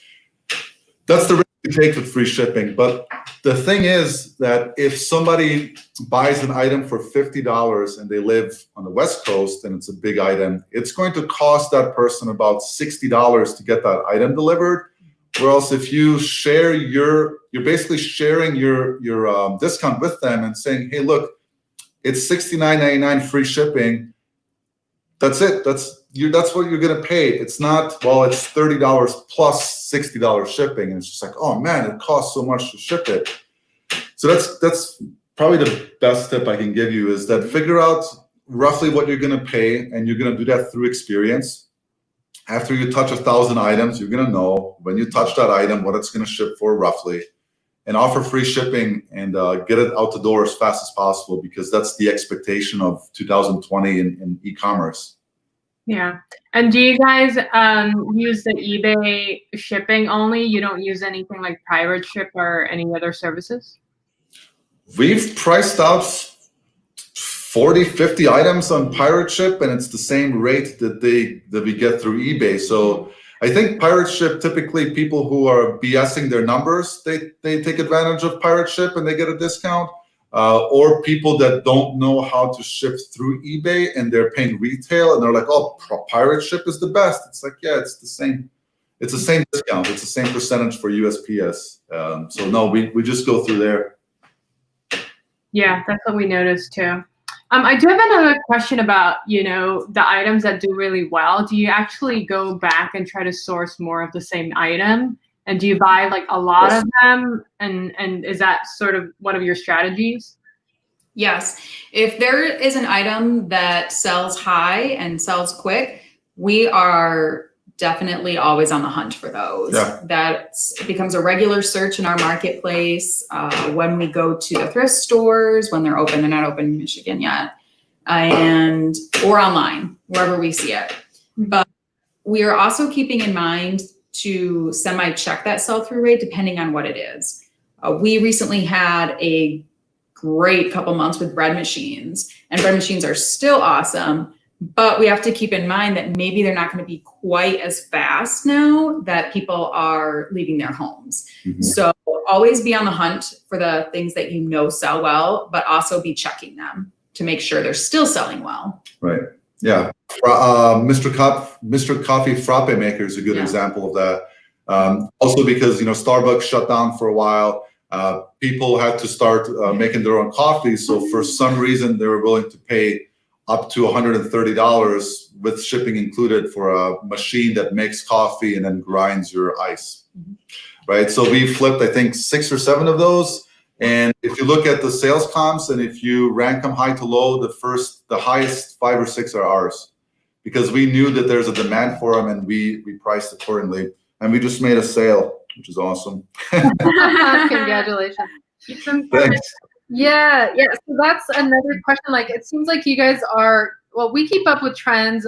S2: that's the risk you take with free shipping. But the thing is that if somebody buys an item for $50 and they live on the West Coast and it's a big item, it's going to cost that person about $60 to get that item delivered. Whereas if you share you're basically sharing your discount with them and saying, hey, look, it's $69.99 free shipping. That's it. That's what you're gonna pay. It's not, well, it's $30 plus $60 shipping, and it's just like, oh man, it costs so much to ship it. So that's probably the best tip I can give you, is that figure out roughly what you're gonna pay, and you're gonna do that through experience. After you touch 1,000 items, you're gonna know when you touch that item what it's gonna ship for roughly, and offer free shipping and get it out the door as fast as possible, because that's the expectation of 2020 in e-commerce.
S4: Yeah. And do you guys use the eBay shipping only? You don't use anything like private ship or any other services?
S2: We've priced out 40, 50 items on Pirate Ship, and it's the same rate that we get through eBay. So I think Pirate Ship, typically people who are BSing their numbers, they take advantage of Pirate Ship and they get a discount. Or people that don't know how to ship through eBay and they're paying retail and they're like, oh, Pirate Ship is the best. It's like, yeah, it's the same. It's the same discount. It's the same percentage for USPS. So no, we just go through there.
S4: Yeah, that's what we noticed too. I do have another question about, the items that do really well. Do you actually go back and try to source more of the same item? And do you buy like a lot of them? And is that sort of one of your strategies?
S3: Yes. If there is an item that sells high and sells quick, we are definitely always on the hunt for those.
S2: Yeah.
S3: That becomes a regular search in our marketplace when we go to the thrift stores, when they're open. They're not open in Michigan yet, or online, wherever we see it. But we are also keeping in mind to semi-check that sell-through rate depending on what it is. We recently had a great couple months with bread machines, and bread machines are still awesome, but we have to keep in mind that maybe they're not going to be quite as fast now that people are leaving their homes. Mm-hmm. So always be on the hunt for the things that sell well, but also be checking them to make sure they're still selling well.
S2: Right. Yeah. Mr. Coffee Frappe Maker is a good example of that. Also because, Starbucks shut down for a while. People had to start making their own coffee. So for some reason, they were willing to pay up to $130 with shipping included for a machine that makes coffee and then grinds your ice. Mm-hmm. Right. So we flipped, I think, 6 or 7 of those. And if you look at the sales comps and if you rank them high to low, the highest 5 or 6 are ours, because we knew that there's a demand for them and we priced accordingly. And we just made a sale, which is awesome.
S1: Congratulations.
S2: Thanks.
S1: Yeah. So that's another question. Like, it seems like you guys we keep up with trends,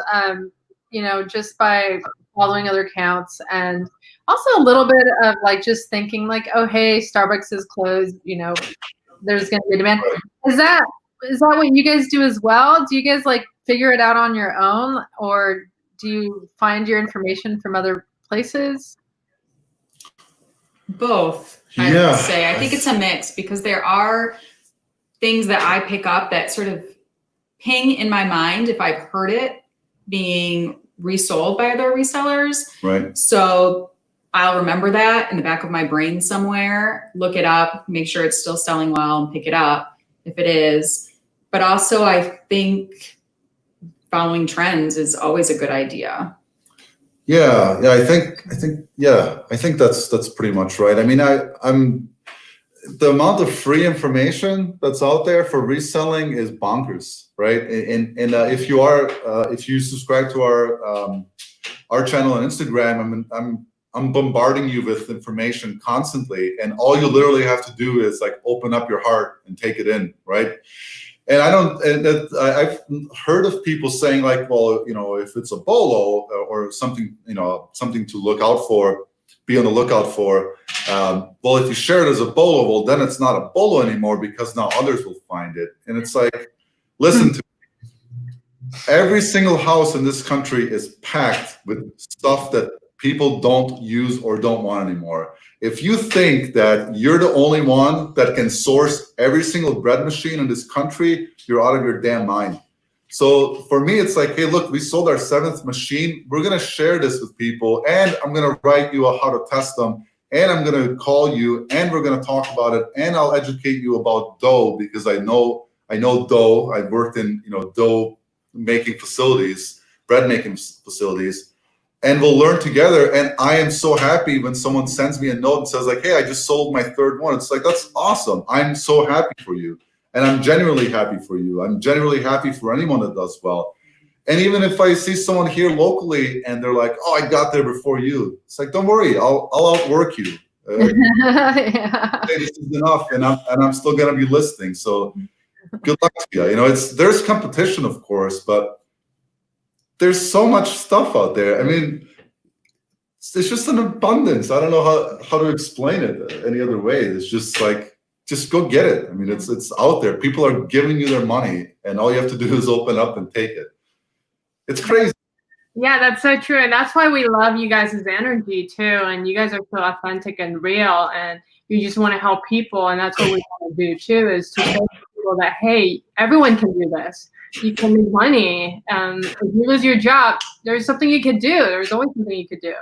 S1: just by following other accounts, and also a little bit of like just thinking like, oh, hey, Starbucks is closed, there's going to be a demand. Is that what you guys do as well? Do you guys like figure it out on your own, or do you find your information from other places?
S3: Both, I would say. I think it's a mix, because there are things that I pick up that sort of ping in my mind if I've heard it being resold by other resellers.
S2: Right.
S3: So I'll remember that in the back of my brain somewhere, look it up, make sure it's still selling well, and pick it up if it is. But also, I think following trends is always a good idea.
S2: Yeah, I think that's pretty much right. I mean, I'm the amount of free information that's out there for reselling is bonkers, right? And if you subscribe to our channel on Instagram, I'm bombarding you with information constantly, and all you literally have to do is like open up your heart and take it in, right? And I've heard of people saying like, well, if it's a bolo or something, something to look out for, be on the lookout for. Well, if you share it as a bolo, well, then it's not a bolo anymore because now others will find it. And it's like, listen to me. Every single house in this country is packed with stuff that people don't use or don't want anymore. If you think that you're the only one that can source every single bread machine in this country, you're out of your damn mind. So for me, it's like, hey, look, we sold our 7th machine. We're going to share this with people, and I'm going to write you how to test them, and I'm going to call you, and we're going to talk about it, and I'll educate you about dough because I know dough. I've worked in dough making facilities, bread making facilities, and we'll learn together. And I am so happy when someone sends me a note and says like, hey, I just sold my 3rd one. It's like, that's awesome. I'm so happy for you. And I'm genuinely happy for you. I'm genuinely happy for anyone that does well. And even if I see someone here locally and they're like, oh, I got there before you. It's like, don't worry, I'll outwork you.
S1: Yeah.
S2: This is enough, and I'm still gonna be listening. So good luck to you. There's competition, of course, but there's so much stuff out there. I mean, it's just an abundance. I don't know how to explain it any other way. It's just like, just go get it. I mean, it's out there. People are giving you their money, and all you have to do is open up and take it. It's crazy.
S4: Yeah, that's so true. And that's why we love you guys' energy too. And you guys are so authentic and real, and you just want to help people. And that's what we want to do too, is to show people that, hey, everyone can do this. You can make money. If you lose your job, there's something you could do. There's always something you could do.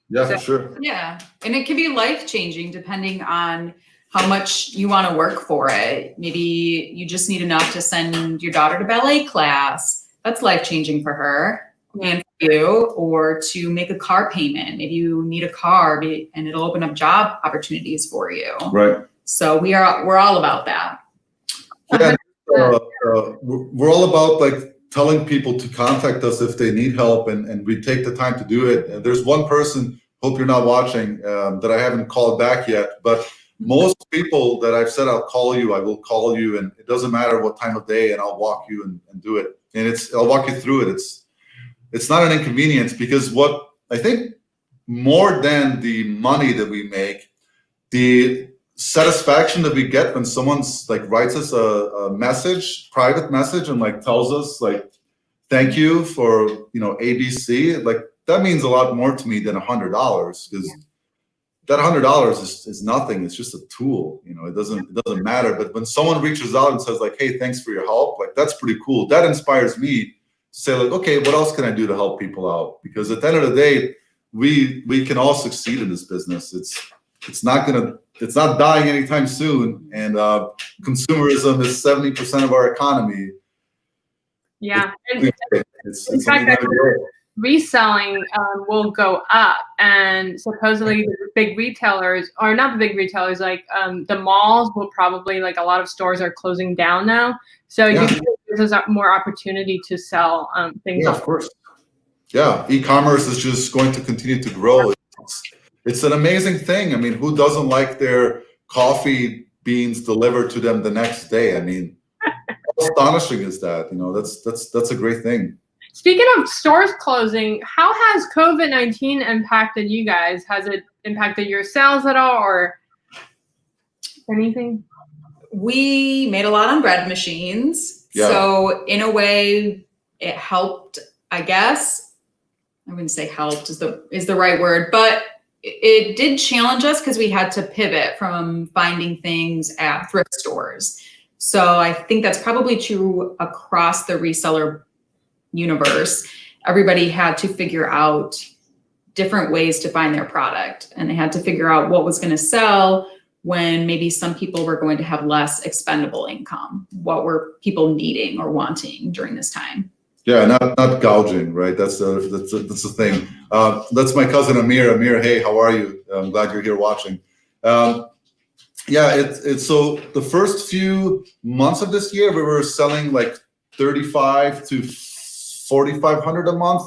S2: Yeah, for sure.
S3: Yeah. And it can be life-changing depending on how much you want to work for it. Maybe you just need enough to send your daughter to ballet class. That's life-changing for her and for you, or to make a car payment. Maybe you need a car and it'll open up job opportunities for you.
S2: Right.
S3: So we're all about that.
S2: Yeah, we're all about like telling people to contact us if they need help, and we take the time to do it. There's one person, hope you're not watching, that I haven't called back yet, but most people that I've said I'll call you, I will call you, and it doesn't matter what time of day, and I'll walk you and do it. And I'll walk you through it. It's not an inconvenience, because what I think more than the money that we make, the satisfaction that we get when someone's like writes us a message, private message, and like tells us like, thank you for ABC, like that means a lot more to me than $100, because that $100 is nothing. It's just a tool. It doesn't matter. But when someone reaches out and says like, hey, thanks for your help, like that's pretty cool. That inspires me to say like, okay, what else can I do to help people out? Because at the end of the day, we can all succeed in this business. It's not dying anytime soon. And consumerism is 70% of our economy.
S4: Yeah.
S2: It's
S4: in fact, reselling will go up, and supposedly the big retailers, or not the big retailers, like the malls will probably, like a lot of stores are closing down now. So you think there's more opportunity to sell things.
S2: Yeah, of course. Yeah, e-commerce is just going to continue to grow. It's an amazing thing. I mean, who doesn't like their coffee beans delivered to them the next day? I mean, how astonishing is that? That's a great thing.
S4: Speaking of stores closing, how has COVID-19 impacted you guys? Has it impacted your sales at all, or anything?
S3: We made a lot on bread machines. Yeah. So in a way, it helped, I guess. I wouldn't say helped is the right word, but it did challenge us because we had to pivot from finding things at thrift stores. So I think that's probably true across the reseller universe. Everybody had to figure out different ways to find their product, and they had to figure out what was going to sell when maybe some people were going to have less expendable income. What were people needing or wanting during this time?
S2: Yeah, not gouging, right? That's the thing. That's my cousin Amir. Amir, hey, how are you? I'm glad you're here watching. Yeah, it's so the first few months of this year, we were selling like 35 to 4,500 a month,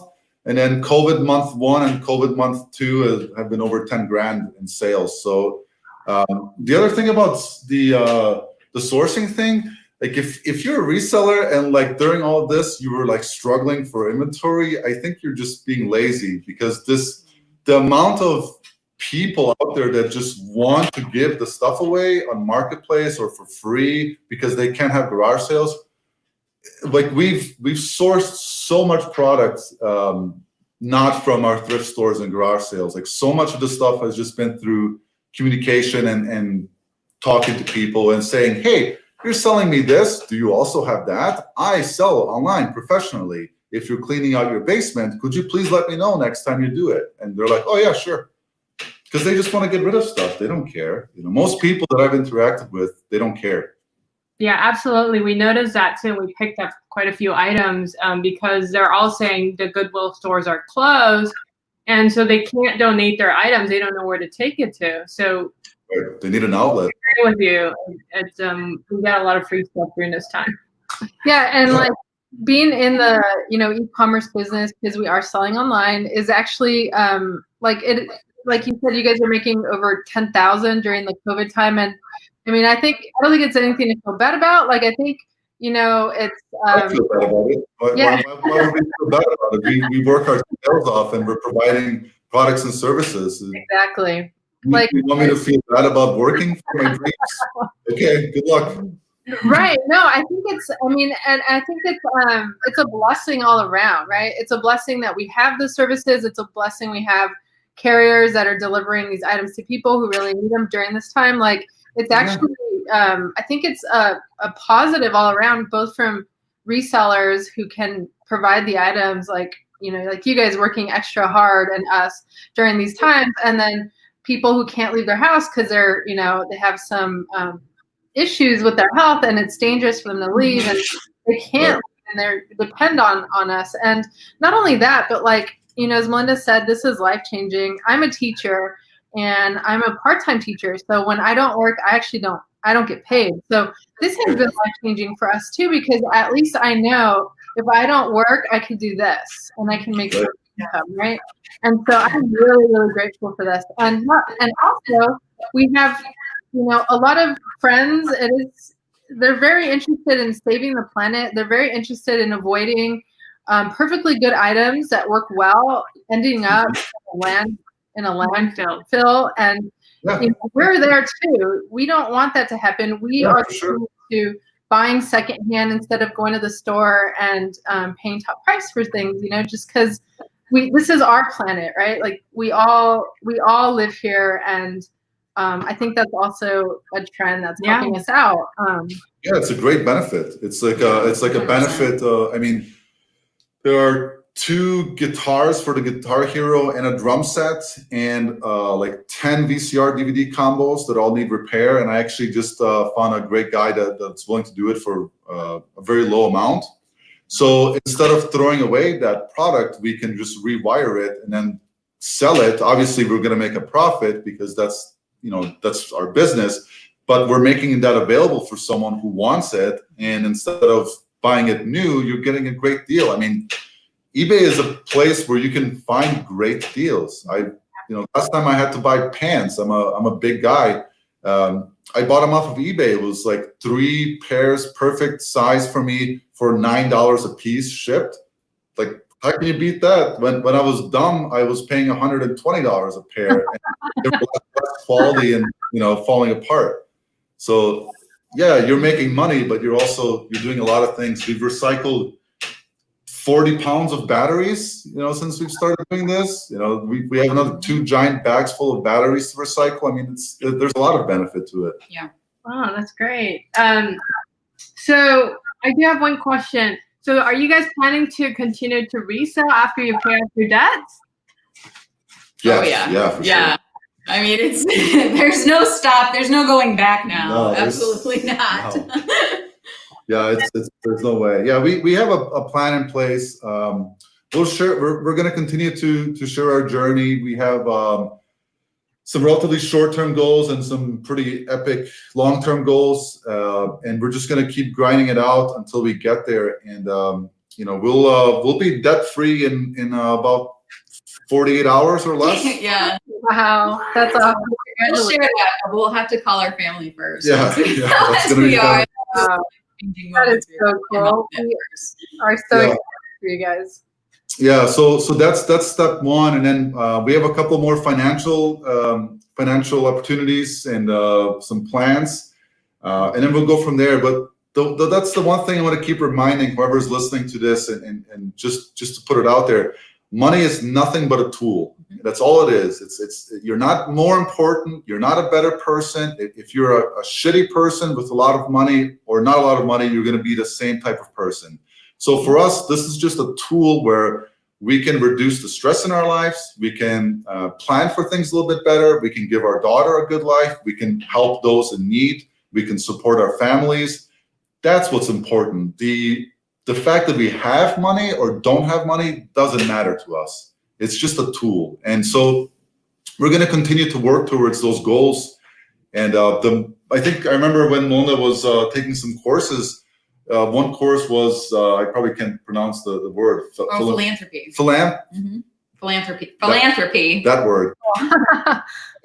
S2: and then COVID month 1 and COVID month 2 have been over 10 grand in sales. So the other thing about the sourcing thing, like if you're a reseller and like during all of this you were like struggling for inventory, I think you're just being lazy, because the amount of people out there that just want to give the stuff away on marketplace or for free because they can't have garage sales. Like we've sourced so much product, not from our thrift stores and garage sales. Like so much of the stuff has just been through communication and talking to people and saying, hey, you're selling me this. Do you also have that? I sell online professionally. If you're cleaning out your basement, could you please let me know next time you do it? And they're like, oh yeah, sure. Because they just want to get rid of stuff. They don't care. You know, most people that I've interacted with, they don't care.
S4: Yeah, absolutely. We noticed that too. We picked up quite a few items because they're all saying the Goodwill stores are closed, and so they can't donate their items. They don't know where to take it to. So
S2: Right. They need an outlet.
S4: I agree with you. It's we got a lot of free stuff during this time.
S1: Yeah, and like being in the e-commerce business, because we are selling online, is actually like you said, you guys are making over 10,000 during the COVID time, and I mean, I don't think it's anything to feel bad about. Like I think it's.
S2: I feel bad about it. Why would we feel bad about it? We work our tails off and we're providing products and services.
S1: Exactly.
S2: Like, you want me to feel bad about working for my dreams? Okay, good luck.
S1: Right. No, I think it's. I mean, and I think it's a blessing all around, right? It's a blessing that we have the services. It's a blessing we have carriers that are delivering these items to people who really need them during this time. Like it's actually, I think it's a positive all around, both from resellers who can provide the items, like like you guys working extra hard and us during these times, and then people who can't leave their house because they're they have some issues with their health and it's dangerous for them to leave and they can't and they depend on us. And not only that, but like as Melinda said, this is life changing. I'm a teacher and I'm a part-time teacher, so when I don't work, I don't get paid. So this has been life changing for us too, because at least I know if I don't work, I can do this and I can make some income, right? And so I'm really, really grateful for this. And also we have, a lot of friends. They're very interested in saving the planet. They're very interested in avoiding perfectly good items that work well, ending up in a landfill. And we're there too. We don't want that to happen. We are to buying secondhand instead of going to the store and paying top price for things, just because this is our planet, right? Like we all live here, and I think that's also a trend that's helping us out.
S2: Yeah, it's a great benefit. It's like a benefit. I mean, there are 2 guitars for the Guitar Hero and a drum set, and like 10 VCR DVD combos that all need repair. And I actually just found a great guy that's willing to do it for a very low amount. So instead of throwing away that product, we can just rewire it and then sell it. Obviously, we're going to make a profit because that's our business, but we're making that available for someone who wants it. And instead of buying it new, you're getting a great deal. I mean, eBay is a place where you can find great deals. Last time I had to buy pants. I'm a big guy. I bought them off of eBay. It was like 3 pairs, perfect size for me, for $9 a piece shipped. Like, how can you beat that? When I was dumb, I was paying $120 a pair. And they were less quality and falling apart. So yeah, you're making money, but you're doing a lot of things. We've recycled 40 pounds of batteries, since we've started doing this. We have another 2 giant bags full of batteries to recycle. I mean, there's a lot of benefit to it.
S3: Yeah.
S4: Wow, that's great. So I do have one question. So are you guys planning to continue to resell after you pay off your debts?
S2: Yes,
S3: oh yeah.
S2: Yeah, for sure.
S3: I mean, it's there's no stop. There's no going back now.
S2: No,
S3: absolutely not.
S2: No. Yeah, there's no way. Yeah, we have a plan in place. We're going to continue to share our journey. We have some relatively short-term goals and some pretty epic long-term goals, and we're just going to keep grinding it out until we get there. And we'll be debt-free in about 48 hours or less.
S3: Yeah.
S1: Wow, that's awesome.
S3: We'll share that. We'll have to call our family first.
S2: Yeah, that's going to be fun.
S3: life-changing
S1: That is
S3: moments
S1: so
S3: and
S1: cool.
S3: all that
S1: We
S3: first.
S1: are so
S2: Yeah.
S1: excited for you guys.
S2: Yeah, so that's step one, and then we have a couple more financial opportunities and some plans, and then we'll go from there. But that's the one thing I want to keep reminding whoever's listening to this, and just to put it out there, money is nothing but a tool. That's all it is. It's you're not more important. You're not a better person. If you're a shitty person with a lot of money or not a lot of money, you're going to be the same type of person. So for us, this is just a tool where we can reduce the stress in our lives. We can plan for things a little bit better. We can give our daughter a good life. We can help those in need. We can support our families. That's what's important. The fact that we have money or don't have money doesn't matter to us. It's just a tool. And so we're going to continue to work towards those goals. And I think I remember when Mona was taking some courses. One course was, I probably can't pronounce the word.
S3: Philanthropy. Philanthropy.
S2: That word.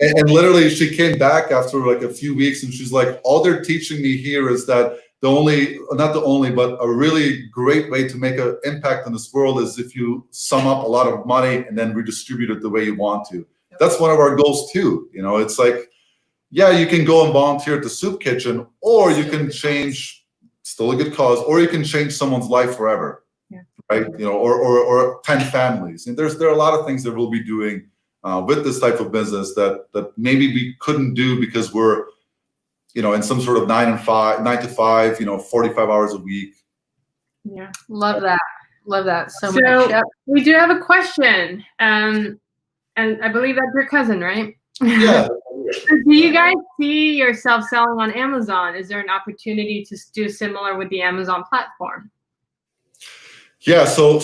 S2: and literally she came back after like a few weeks and she's like, all they're teaching me here is that not the only, but a really great way to make an impact in this world is if you sum up a lot of money and then redistribute it the way you want to. That's one of our goals too. You know, it's like, yeah, you can go and volunteer at the soup kitchen, or you can change, still a good cause, or you can change someone's life forever, right? You know, or 10 families. And there are a lot of things that we'll be doing with this type of business that maybe we couldn't do because we're, you know, in some sort of 9 to 5, you know, 45 hours a week.
S1: Yeah, love that. Love that so
S4: So
S1: much. Yep.
S4: we do have a question, and I believe that's your cousin, right?
S2: Yeah.
S4: Do you guys see yourself selling on Amazon? Is there an opportunity to do similar with the Amazon platform?
S2: Yeah, so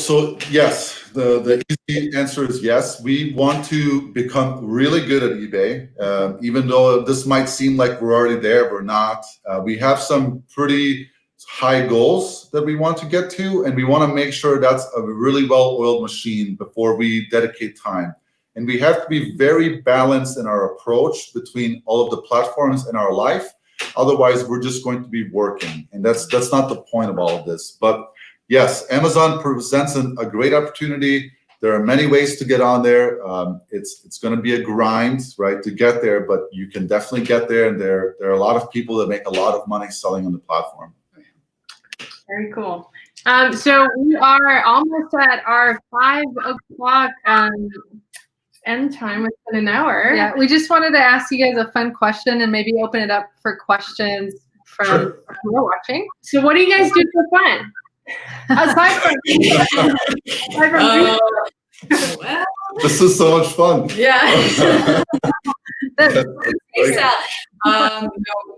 S2: yes, the easy answer is yes. We want to become really good at eBay, even though this might seem like we're already there, we're not. We have some pretty high goals that we want to get to, and we want to make sure that's a really well-oiled machine before we dedicate time. And we have to be very balanced in our approach between all of the platforms in our life. Otherwise, we're just going to be working, and that's not the point of all of this. But yes, Amazon presents a great opportunity. There are many ways to get on there. It's going to be a grind, right, to get there, but you can definitely get there. And there are a lot of people that make a lot of money selling on the platform.
S4: Very cool. So we are almost at our 5 o'clock end time within an hour.
S1: Yeah, we just wanted to ask you guys a fun question and maybe open it up for questions from who are watching.
S4: So what do you guys do for fun? Aside from
S3: Well,
S2: This is so much fun.
S3: yeah.
S2: Like,
S3: No,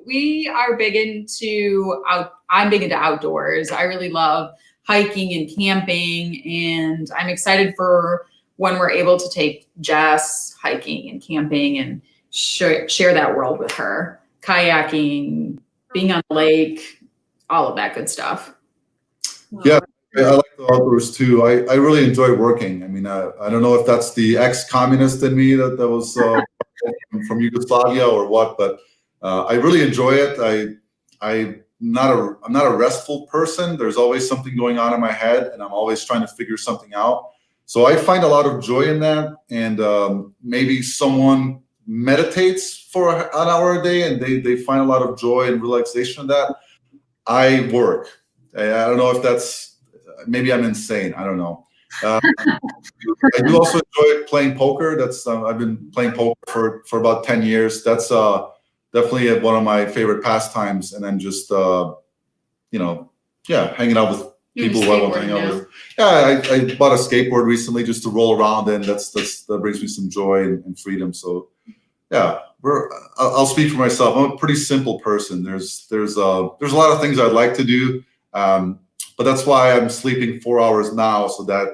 S3: we are big into I'm big into outdoors. I really love hiking and camping, and I'm excited for when we're able to take Jess hiking and camping and share that world with her. Kayaking, being on the lake, all of that good stuff.
S2: Yeah, I like the outdoors too. I really enjoy working. I mean, I don't know if that's the ex-communist in me that was from Yugoslavia or what, but I really enjoy it. I'm not a restful person. There's always something going on in my head, and I'm always trying to figure something out. So I find a lot of joy in that. And maybe someone meditates for an hour a day, and they find a lot of joy and relaxation in that. I work. I don't know if that's, maybe I'm insane. I don't know. I do also enjoy playing poker. I've been playing poker for about 10 years. That's definitely one of my favorite pastimes. And then just, hanging out with people who I want to hang out with. Yeah, I bought a skateboard recently just to roll around, and that brings me some joy and freedom. So yeah, I'll speak for myself. I'm a pretty simple person. There's a lot of things I'd like to do. But that's why I'm sleeping 4 hours now, so that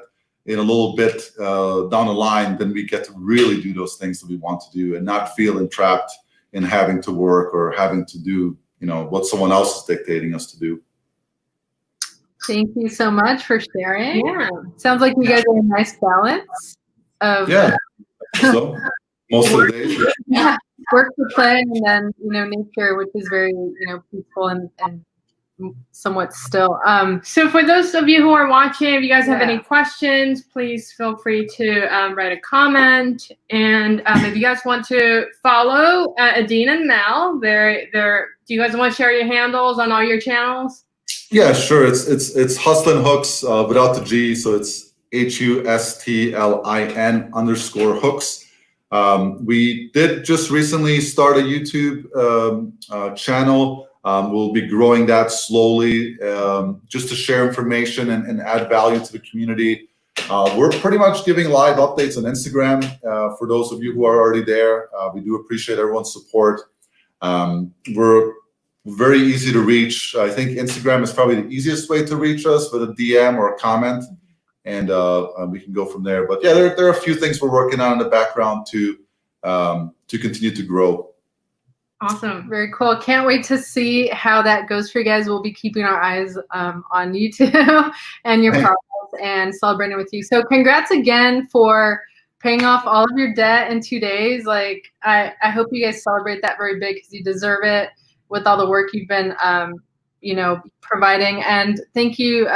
S2: in a little bit down the line, then we get to really do those things that we want to do and not feel entrapped in having to work or having to do, what someone else is dictating us to do.
S1: Thank you so much for sharing.
S4: Yeah.
S1: Sounds like you guys are a nice balance of
S2: So most of the days.
S1: work to play, and then nature, which is very peaceful and somewhat still.
S4: So for those of you who are watching, if you guys have
S3: Yeah.
S4: any questions, please feel free to write a comment. And if you guys want to follow Edin and Mel, do you guys want to share your handles on all your channels?
S2: Yeah, sure. It's Hustlin' Hooks without the G, so it's HUSTLIN_hooks. We did just recently start a YouTube channel. We'll be growing that slowly, just to share information and add value to the community. We're pretty much giving live updates on Instagram for those of you who are already there. We do appreciate everyone's support. We're very easy to reach. I think Instagram is probably the easiest way to reach us with a DM or a comment, and we can go from there. But yeah, there are a few things we're working on in the background to continue to grow.
S1: Awesome. Very cool. Can't wait to see how that goes for you guys. We'll be keeping our eyes on YouTube and your progress and celebrating with you. So congrats again for paying off all of your debt in 2 days. Like, I hope you guys celebrate that very big, because you deserve it with all the work you've been, providing. And thank you,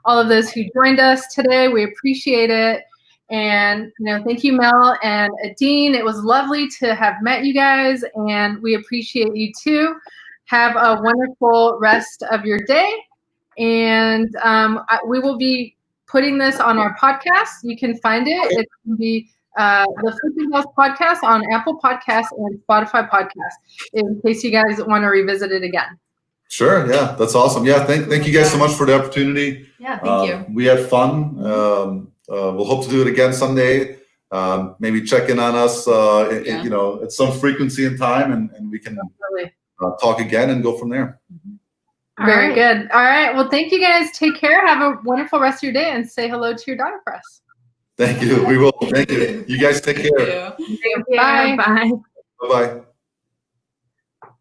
S1: all of those who joined us today. We appreciate it. And, thank you, Mel and Edin. It was lovely to have met you guys, and we appreciate you too. Have a wonderful rest of your day. And we will be putting this on our podcast. You can find it. It can be the Flipping Gals podcast on Apple Podcasts and Spotify Podcasts, in case you guys want to revisit it again.
S2: Sure. Yeah, that's awesome. Yeah, thank you guys so much for the opportunity.
S3: Yeah, thank you.
S2: We had fun. We'll hope to do it again someday. Maybe check in on us, at some frequency and time, and we can talk again and go from there.
S1: Very good. All right. Well, thank you guys. Take care. Have a wonderful rest of your day, and say hello to your daughter for us.
S2: Thank you. We will. Thank you. You guys take care.
S3: Thank you.
S1: Bye.
S4: Bye.
S2: Bye-bye.